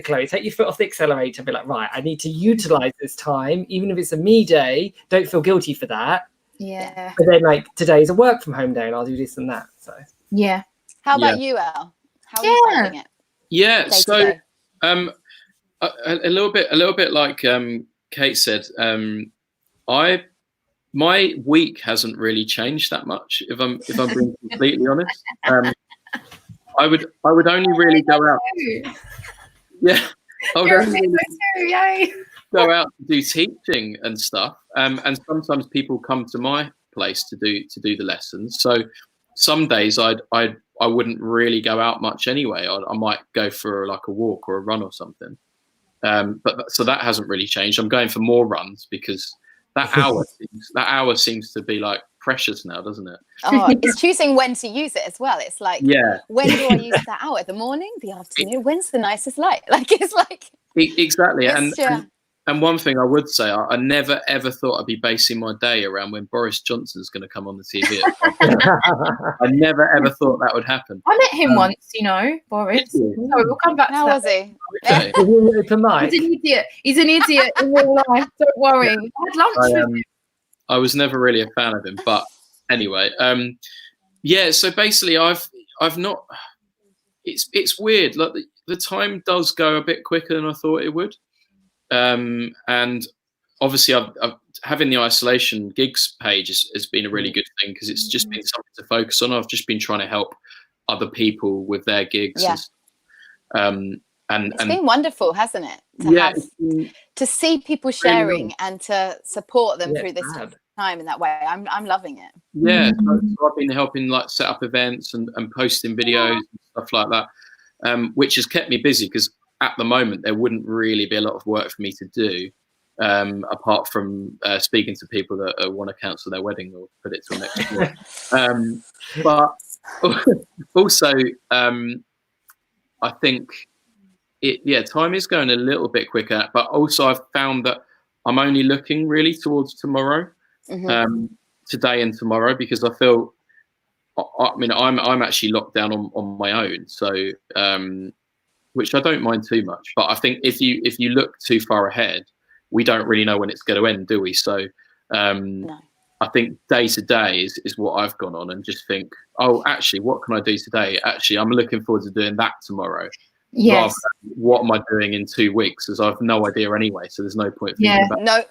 Chloe, take your foot off the accelerator and be like, right, I need to utilize this time, even if it's a me day. Don't feel guilty for that. Yeah. But then, like, today's a work from home day and I'll do this and that. So how about you, Elle? How are you finding it? So A little bit like Kate said. My week hasn't really changed that much. If I'm being completely honest, I would only really go out. Yeah, I would only really go out to do teaching and stuff. And sometimes people come to my place to do the lessons. So some days I wouldn't really go out much anyway. I might go for like a walk or a run or something. But so that hasn't really changed. I'm going for more runs because that hour seems to be like precious now, doesn't it? Oh, it's choosing when to use it as well. It's like, when do I use that hour? The morning, the afternoon? When's the nicest light? Like, it's like exactly. And one thing I would say, I never ever thought I'd be basing my day around when Boris Johnson's going to come on the TV. I never ever thought that would happen. I met him once, Boris. So we'll come back to that. How was he? Okay. He's an idiot in real life. Don't worry. I had lunch with him. I was never really a fan of him, but anyway, so basically I've not, it's weird. Like the time does go a bit quicker than I thought it would. And obviously I've having the isolation gigs page has been a really good thing because it's just been something to focus on. I've just been trying to help other people with their gigs. Yeah. And it's been wonderful, hasn't it? To see people sharing and to support them through this time in that way. I'm loving it. Yeah, so I've been helping like set up events and posting videos and stuff like that, which has kept me busy because at the moment there wouldn't really be a lot of work for me to do, apart from speaking to people that want to cancel their wedding or put it till next year. But also, I think time is going a little bit quicker. But also, I've found that I'm only looking really towards tomorrow, today and tomorrow, because I feel. I mean, I'm actually locked down on my own, so. Which I don't mind too much, but I think if you look too far ahead, we don't really know when it's going to end, do we? So no. I think day to day is what I've gone on and just think, oh, actually, what can I do today? Actually, I'm looking forward to doing that tomorrow. Yes. What am I doing in 2 weeks? Because I've no idea anyway, so there's no point thinking about it.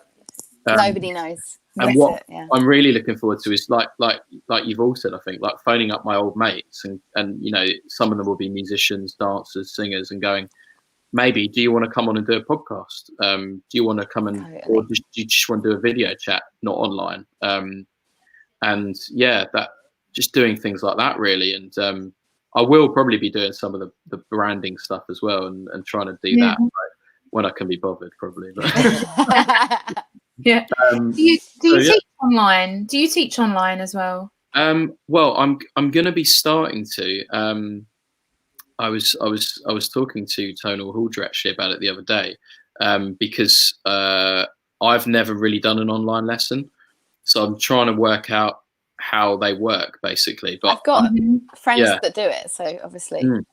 Nobody knows. And what I'm really looking forward to is like you've all said, I think, like phoning up my old mates and some of them will be musicians, dancers, singers, and going, maybe, do you want to come on and do a podcast? Do you want to come or do you just want to do a video chat, not online? And that just doing things like that really. And I will probably be doing some of the branding stuff as well and trying to do that when I can be bothered, probably. But. Yeah. Do you teach online? Do you teach online as well? Well, I'm going to be starting to. I was talking to Tonal Haldre actually about it the other day, because I've never really done an online lesson, so I'm trying to work out how they work basically. But I've got friends that do it, so obviously I'm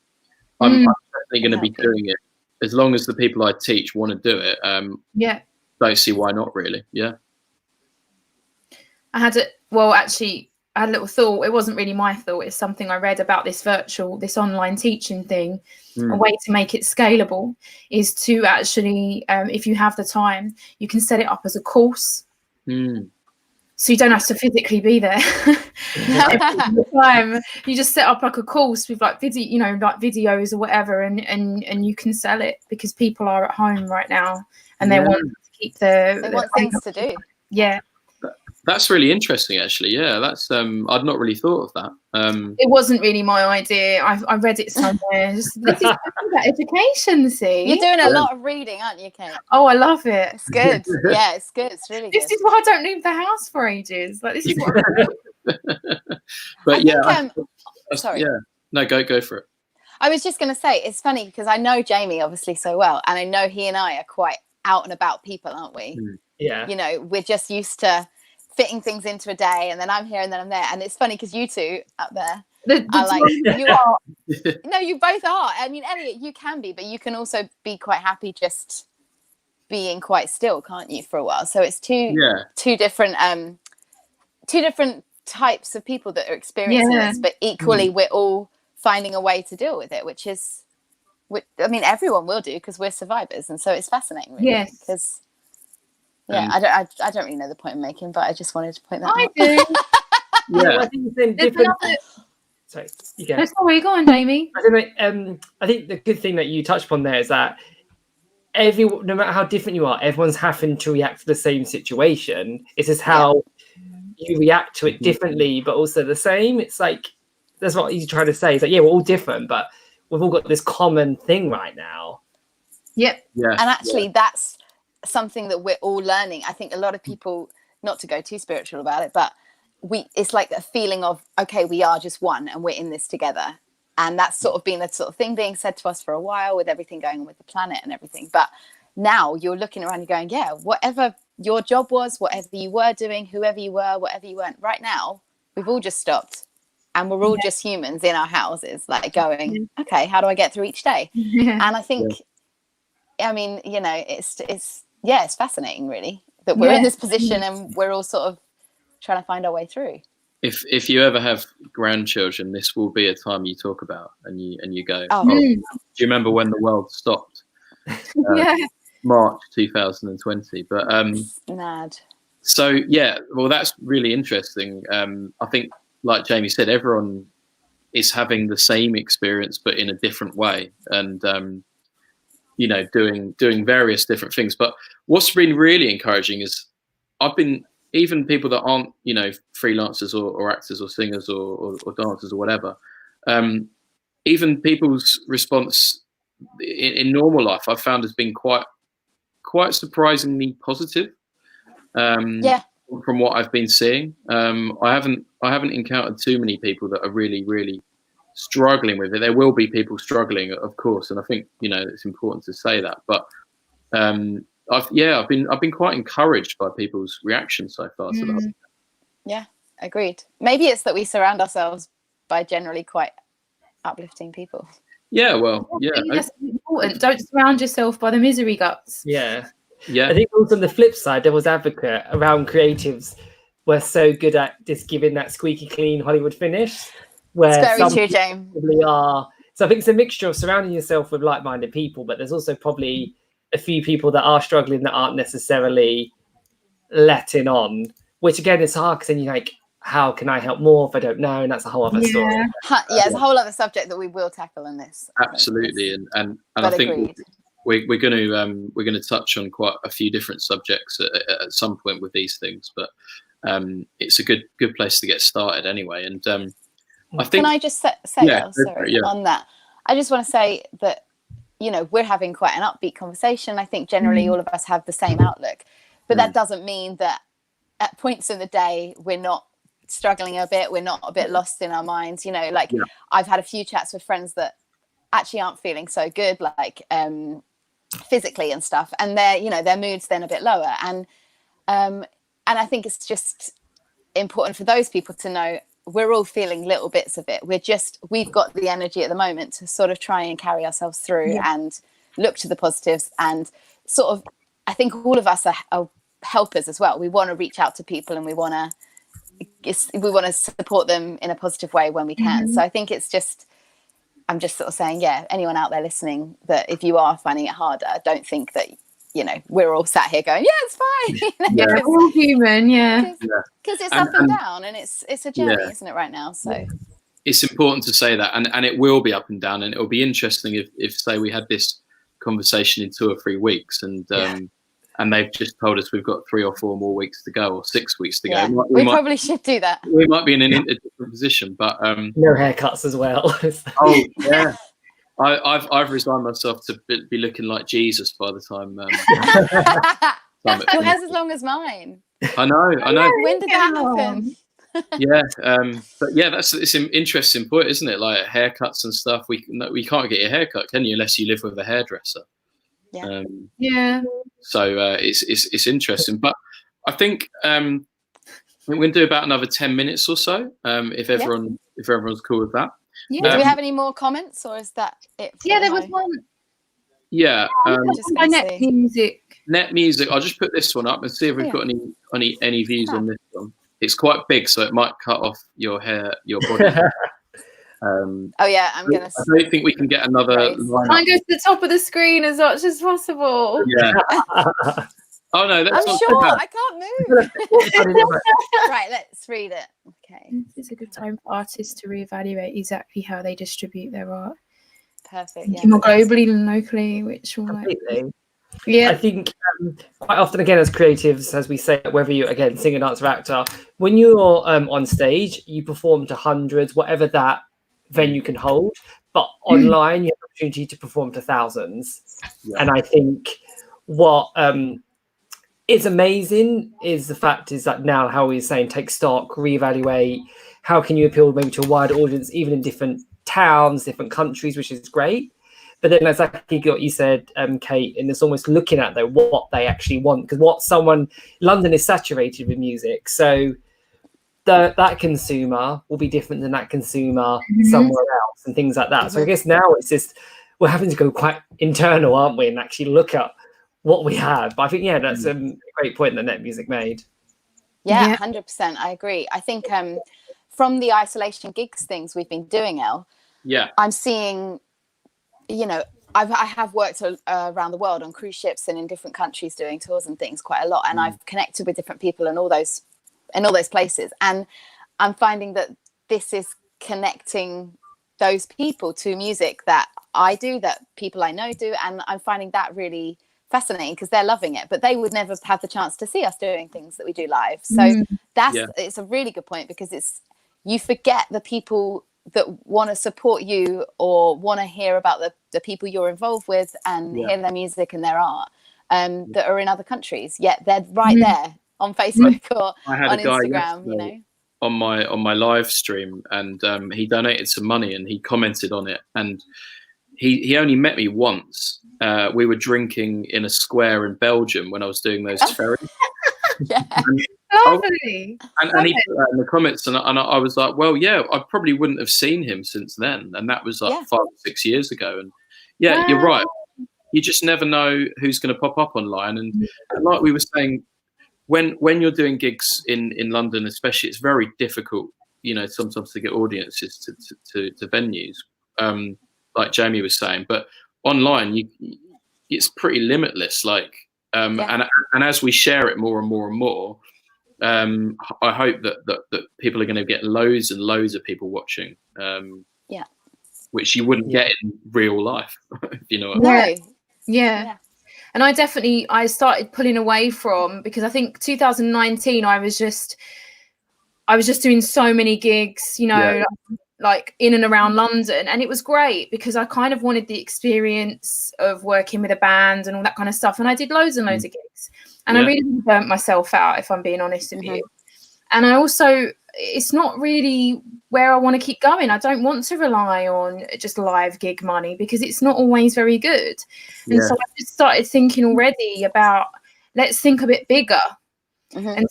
definitely going to be doing it as long as the people I teach want to do it. Don't see why not, really. I had a little thought. It wasn't really my thought. It's something I read about this online teaching thing. A way to make it scalable is to actually, if you have the time, you can set it up as a course. So you don't have to physically be there. You just set up like a course with like video, like videos or whatever, and you can sell it because people are at home right now and they want to keep they want things to do. Yeah. That's really interesting, actually. Yeah, that's I'd not really thought of that. It wasn't really my idea. I read it somewhere. This is about education. See, you're doing a lot of reading, aren't you, Kate? Oh, I love it. It's good. Yeah, it's good. It's really good. This is why I don't leave the house for ages. Like this is what. But sorry. Yeah, no, go for it. I was just going to say it's funny because I know Jamie obviously so well, and I know he and I are quite out and about people, aren't we? Yeah. We're just used to fitting things into a day, and then I'm here and then I'm there, and it's funny because you two up there are like you are. No, you both are. I mean, Elliot, you can be, but you can also be quite happy just being quite still, can't you, for a while? So it's two different types of people that are experiencing this, but equally we're all finding a way to deal with it, which is I mean, everyone will do because we're survivors, and so it's fascinating, really. Yes. Because I don't really know the point I'm making, but I just wanted to point that out. I do. Yeah. I think it's There's different. another... Sorry, you go. No, sorry, go on, Jamie. I think the good thing that you touched upon there is that no matter how different you are, everyone's having to react to the same situation. It's just how you react to it differently, but also the same. It's like, that's what he's trying to say. It's like, yeah, we're all different, but we've all got this common thing right now. Yep. Yeah. And actually, that's something that we're all learning. I think a lot of people, not to go too spiritual about it, but it's like a feeling of, okay, we are just one and we're in this together. And that's sort of been a sort of thing being said to us for a while with everything going on with the planet and everything. But now you're looking around and going, yeah, whatever your job was, whatever you were doing, whoever you were, whatever you weren't, right now, we've all just stopped. And we're all just humans in our houses, like going, okay, how do I get through each day? And I think, I mean, you know, it's fascinating, really, that we're in this position and we're all sort of trying to find our way through. If you ever have grandchildren, this will be a time you talk about and you go, do you remember when the world stopped? March 2020. But mad. So yeah, well, that's really interesting. I think, like Jamie said, everyone is having the same experience but in a different way, and you know, doing various different things. But what's been really encouraging is even people that aren't, you know, freelancers or actors or singers or dancers or whatever, even people's response in normal life I've found has been quite surprisingly positive. From what I've been seeing, I haven't encountered too many people that are really, really struggling with it. There will be people struggling, of course, and I think, you know, it's important to say that. But I've been quite encouraged by people's reactions so far. Yeah, agreed. Maybe it's that we surround ourselves by generally quite uplifting people. Yeah, well, that's important. Don't surround yourself by the misery guts. Yeah. Yeah. I think also on the flip side, devil's advocate around creatives, we're so good at just giving that squeaky clean Hollywood finish. Where it's very true, James. Probably are. So I think it's a mixture of surrounding yourself with like-minded people, but there's also probably a few people that are struggling that aren't necessarily letting on, which again is hard because then you're like, how can I help more if I don't know? And that's a whole other story. It's a whole other subject that we will tackle in this. Absolutely, and I think we're going to touch on quite a few different subjects at some point with these things, but it's a good place to get started anyway. And I think, can I just say on that? I just want to say that, you know, we're having quite an upbeat conversation. I think generally all of us have the same outlook, but that doesn't mean that at points in the day we're not struggling a bit, we're not a bit lost in our minds, you know, like I've had a few chats with friends that actually aren't feeling so good, like physically and stuff, and their mood's then a bit lower, and I think it's just important for those people to know we're all feeling little bits of it. We've got the energy at the moment to sort of try and carry ourselves through and look to the positives, and sort of, I think all of us are helpers as well. We want to reach out to people and we want to support them in a positive way when we can. So I think I'm just sort of saying, anyone out there listening, that if you are finding it harder, don't think that, you know, we're all sat here going, it's fine. We're all human, because it's up and down, and it's a journey, isn't it, right now? So it's important to say that, and it will be up and down, and it'll be interesting if say we had this conversation in 2 or 3 weeks, and they've just told us we've got 3 or 4 more weeks to go, or 6 weeks to go. We probably should do that. We might be in a different position, but no haircuts as well. Oh yeah, I've resigned myself to be looking like Jesus by the time. Your hair's as long as mine. I know. When did that happen? But it's an interesting point, isn't it? Like haircuts and stuff. We can't get your haircut, can you, unless you live with a hairdresser? So it's interesting, but I think we're going to do about another 10 minutes or so, if everyone's cool with that. Do we have any more comments, or is that it? There was one. Net music. I'll just put this one up and see if we've got any views on this one. It's quite big, so it might cut off your hair, your body. Oh yeah, I'm gonna. I don't think we can get another lineup. Try and go to the top of the screen as much as possible. Yeah. Oh no, that's I'm not sure bad. I can't move. Right, let's read it. Okay. This is a good time for artists to reevaluate exactly how they distribute their art. Perfect. Thinking more globally than locally, which will Completely. Yeah. I think quite often, again, as creatives, as we say, whether you, again, singer, dancer, actor, when you're on stage, you perform to hundreds, whatever that venue can hold. But online, you have the opportunity to perform to thousands. Yeah. And I think what is amazing is the fact is that now, how we're saying, take stock, reevaluate, how can you appeal maybe to a wider audience, even in different towns, different countries, which is great. But then exactly what you said, Kate, and it's almost looking at though what they actually want, because London is saturated with music, so that consumer will be different than that consumer somewhere else, and things like that. So I guess now it's just we're having to go quite internal, aren't we, and actually look at what we have. But I think that's a great point that Net Music made. Yeah, 100%. I agree. I think from the isolation gigs things we've been doing, I'm seeing. I have worked around the world on cruise ships and in different countries doing tours and things quite a lot, and I've connected with different people in all those places, and I'm finding that this is connecting those people to music that I do, that people I know do, and I'm finding that really fascinating because they're loving it, but they would never have the chance to see us doing things that we do live. So it's a really good point, because you forget the people that want to support you or want to hear about the people you're involved with and hear their music and their art that are in other countries, yet they're right there on Facebook or on Instagram, on my live stream, and he donated some money and he commented on it, and he only met me once. We were drinking in a square in Belgium when I was doing those ferries. Lovely. And he put that in the comments, and I was like, well, yeah, I probably wouldn't have seen him since then, and that was like 5 or 6 years ago. And you're right, you just never know who's going to pop up online. And like we were saying, when you're doing gigs in London especially, it's very difficult, sometimes to get audiences to venues, like Jamie was saying. But online, it's pretty limitless, and as we share it more and more and more, I hope that people are going to get loads and loads of people watching, which you wouldn't get in real life, if you know what I mean. Yeah. And I started pulling away from, because I think 2019 I was just doing so many gigs, like in and around London, and it was great because I kind of wanted the experience of working with a band and all that kind of stuff, and I did loads and loads of gigs, and I really burnt myself out, if I'm being honest with you. And I also, it's not really where I want to keep going. I don't want to rely on just live gig money because it's not always very good. And so I just started thinking already about, let's think a bit bigger. And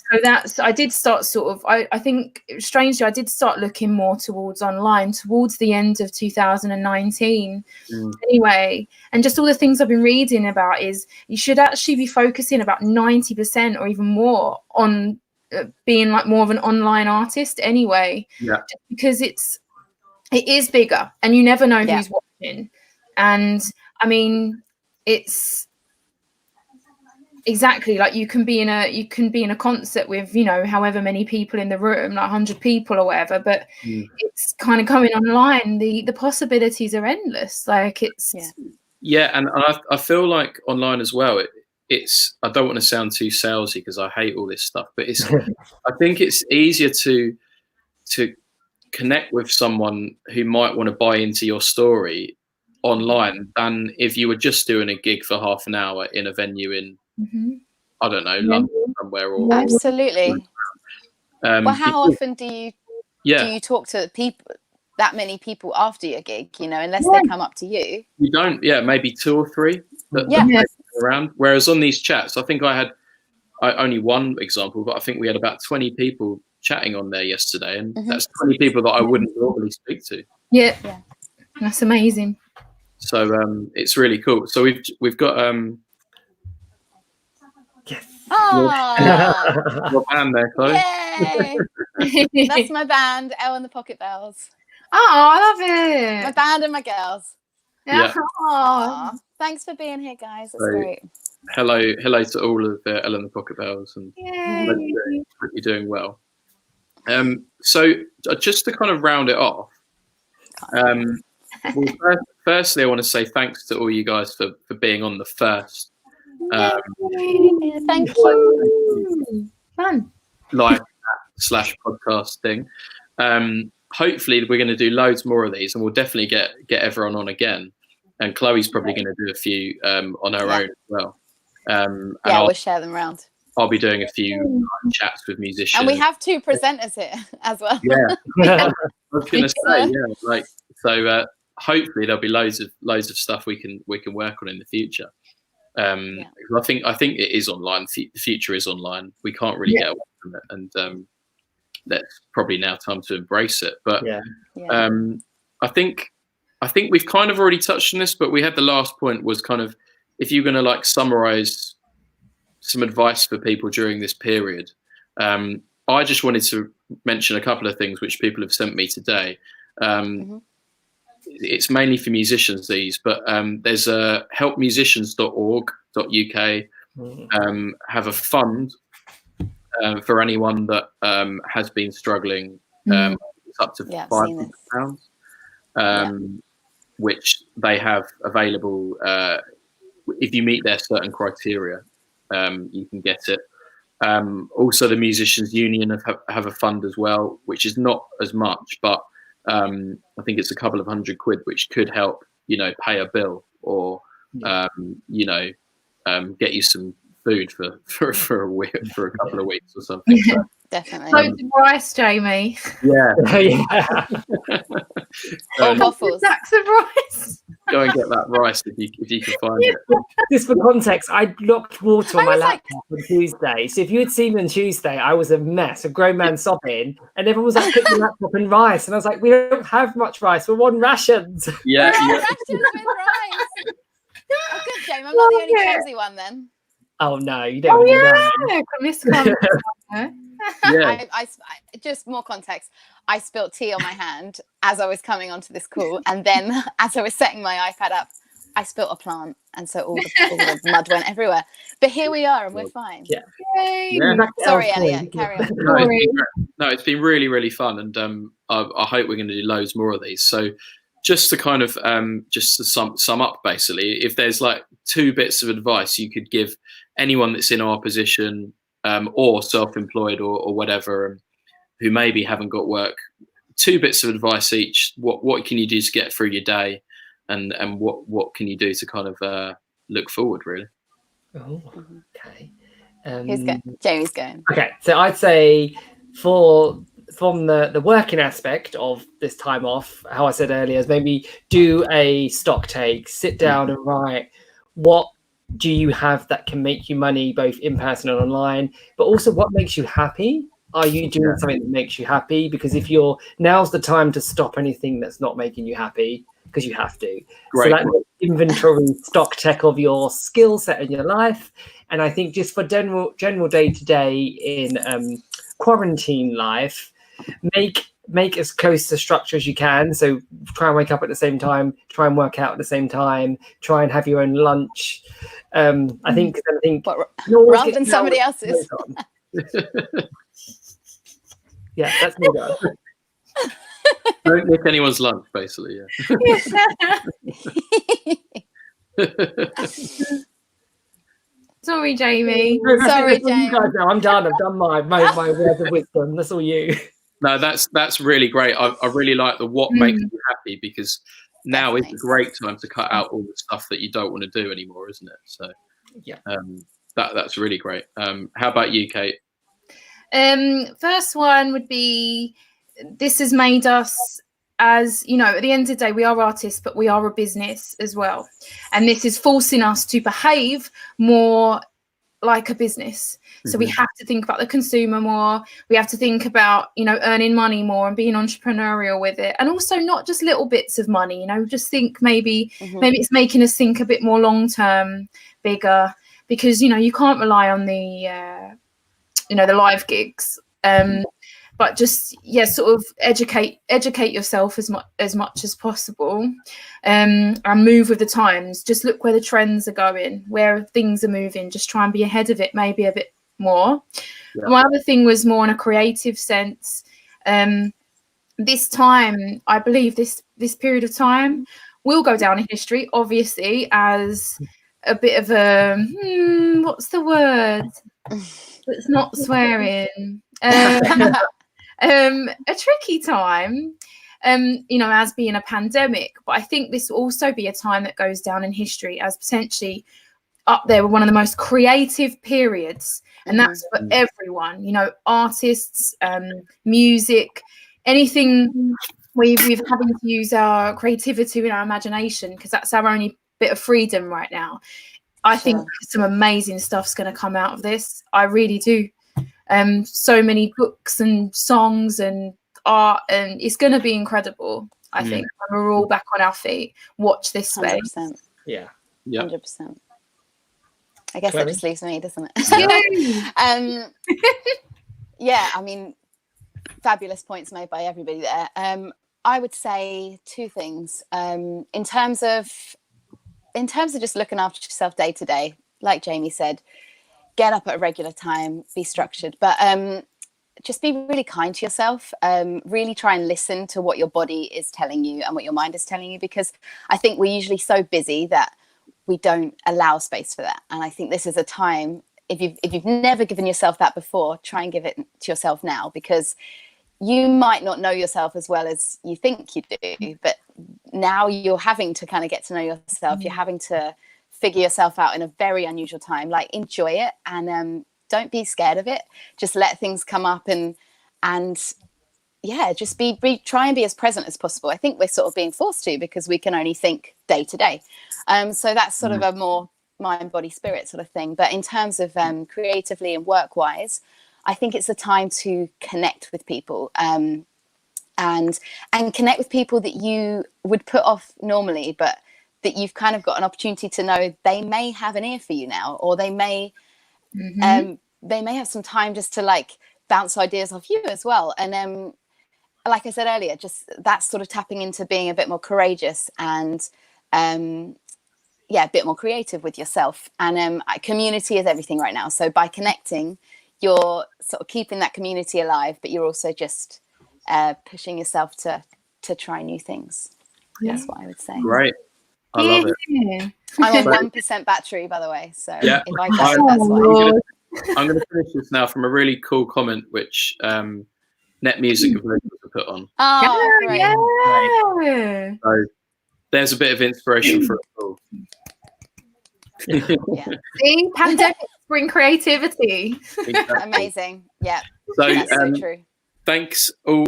so I did start I think strangely, I did start looking more towards online towards the end of 2019 anyway. And just all the things I've been reading about is you should actually be focusing about 90% or even more on being like more of an online artist anyway, just because it is bigger and you never know who's watching. And I mean, it's exactly like you can be in a concert with however many people in the room, like 100 people or whatever, but it's kind of going online, the possibilities are endless. Like it's and I feel like online as well, it's I don't want to sound too salesy because I hate all this stuff, but it's I think it's easier to connect with someone who might want to buy into your story online than if you were just doing a gig for half an hour in a venue in I don't know, London somewhere. Or absolutely. Well, how often do you talk to people, that many people after your gig, unless they come up to you? You don't, maybe 2 or 3 around. Whereas on these chats, I think I only one example, but I think we had about 20 people chatting on there yesterday, and that's 20 people that I wouldn't normally speak to. Yeah. That's amazing. So it's really cool. So we've got your band there, Chloe. Yay! That's my band, Elle and the Pocket Bells. Oh, I love My it. band and my girls. Yeah. Aw. Thanks for being here, guys. It's great. Hello to all of Ella and the Pocket Bells, and hope Yay. you're doing well. So just to kind of round it off, well, firstly, I want to say thanks to all you guys for being on the first Thank you. Fun. live / podcast thing. Hopefully, we're going to do loads more of these, and we'll definitely get everyone on again. And Chloe's probably going to do a few on her own as well. And we'll share them around. I'll be doing a few chats with musicians. And we have 2 presenters here as well. Yeah, I was going to say, so hopefully there'll be loads of stuff we can work on in the future. I think it is online. The future is online. We can't really get away from it, and that's probably now time to embrace it. But I think we've kind of already touched on this, but we had the last point was kind of, if you're going to like summarize some advice for people during this period. I just wanted to mention a couple of things which people have sent me today. It's mainly for musicians, these, but there's a helpmusicians.org.uk have a fund for anyone that has been struggling. It's up to £500, which they have available if you meet their certain criteria. You can get it. Also, the Musicians Union have a fund as well, which is not as much, but I think it's a couple of £100, which could help, pay a bill or, get you some food for a week, for a couple of weeks or something. So, definitely. Loads of rice, Jamie. Yeah. Or waffles. Sacks of rice. Go and get that rice if you can find it. Just for context, I blocked water on my laptop on Tuesday. So if you had seen me on Tuesday, I was a mess, a grown man sobbing, and everyone was like, put your laptop in rice. And I was like, we don't have much rice. We're on rations. Yeah. Rations with rice. Oh, good, Jamie. I'm not the only crazy one then. Oh, no, you don't. Yeah. I just more context. I spilt tea on my hand as I was coming onto this call, and then as I was setting my iPad up, I spilt a plant, and so all the mud went everywhere. But here we are, and we're fine. Yeah. Sorry, Elliot. Carry on. No, it's been really, really fun, and I hope we're going to do loads more of these. So, just to kind of just to sum up, basically, if there's like 2 bits of advice you could give anyone that's in our position, or self-employed or whatever, who maybe haven't got work, 2 bits of advice each. What can you do to get through your day, and what can you do to kind of look forward, really? Oh, okay. Jamie's going. Okay, so I'd say from the working aspect of this time off, how I said earlier, is maybe do a stock take, sit down and write what do you have that can make you money both in person and online, but also what makes you happy. Are you doing something that makes you happy? Because if now's the time to stop anything that's not making you happy, because you have to. Great. So that inventory stock check of your skill set in your life. And I think just for general day-to-day in quarantine life, make as close to structure as you can. So try and wake up at the same time, try and work out at the same time, try and have your own lunch. I think rather than somebody else's. Yeah, that's me done. Don't nick anyone's lunch, basically. Yeah. Sorry, Jamie. Sorry, Jamie. You guys know, I'm done. I've done my words of wisdom. That's all you. No, that's really great. I really like the what makes you happy, because now is a great time to cut out all the stuff that you don't want to do anymore, isn't it? So yeah, that's really great. How about you, Kate? First one would be, this has made us, as you know, at the end of the day, we are artists, but we are a business as well. And this is forcing us to behave more like a business. So we have to think about the consumer more. We have to think about, earning money more and being entrepreneurial with it. And also not just little bits of money, just think maybe it's making us think a bit more long-term, bigger, because, you can't rely on the live gigs. but just sort of educate yourself as much as possible, and move with the times. Just look where the trends are going, where things are moving. Just try and be ahead of it, maybe a bit more. Yeah. My other thing was more in a creative sense. This time, I believe this period of time will go down in history, obviously, as a bit of a what's the word? It's not swearing. A tricky time, as being a pandemic. But I think this will also be a time that goes down in history as potentially up there with one of the most creative periods. And that's for everyone, artists, music, anything. We've having to use our creativity and our imagination, because that's our only bit of freedom right now. I think some amazing stuff's going to come out of this. I really do. So many books and songs and art, and it's going to be incredible. I think when we're all back on our feet, watch this space. 100%. Yeah. 100%. I guess that just leaves me, doesn't it? Yeah, I mean, fabulous points made by everybody there. I would say two things. In terms of just looking after yourself day to day, like Jamie said, get up at a regular time, be structured, but just be really kind to yourself. Really try and listen to what your body is telling you and what your mind is telling you, because I think we're usually so busy that we don't allow space for that. And I think this is a time, if you've never given yourself that before, try and give it to yourself now, because you might not know yourself as well as you think you do, but now you're having to kind of get to know yourself. You're having to figure yourself out in a very unusual time. Like, enjoy it, and don't be scared of it. Just let things come up, and just try and be as present as possible. I think we're sort of being forced to, because we can only think day to day. So that's sort of a more mind, body, spirit sort of thing. But in terms of creatively and work wise, I think it's a time to connect with people, and connect with people that you would put off normally, but that you've kind of got an opportunity to know they may have an ear for you now, or they may have some time just to like bounce ideas off you as well. And like I said earlier, just that's sort of tapping into being a bit more courageous and a bit more creative with yourself. And community is everything right now. So by connecting, you're sort of keeping that community alive, but you're also just pushing yourself to try new things. That's what I would say. Great. I love it. I'm on 1% battery, by the way. So if I go, that's why. I'm going to finish this now from a really cool comment, which Net Music have put on. Oh, great. Yeah. So there's a bit of inspiration for us all. See, pandemic bring creativity. Exactly. Amazing. Yeah. So, that's so true. Thanks for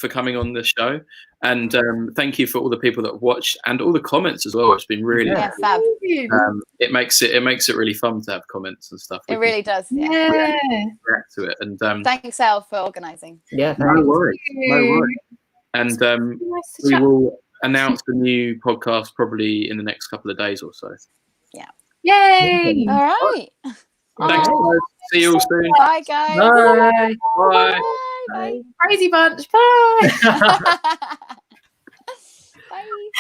coming on the show, and thank you for all the people that have watched and all the comments as well. It's been really fab. It makes it really fun to have comments and stuff. It really does. React to it. And thanks, Elle, for organising. Yeah, no worries. And we will announce the new podcast probably in the next couple of days or so. Yeah. Yay! All right. Thanks, guys. See you all soon. Bye, guys. Bye. Bye. Bye. Crazy bunch. Bye.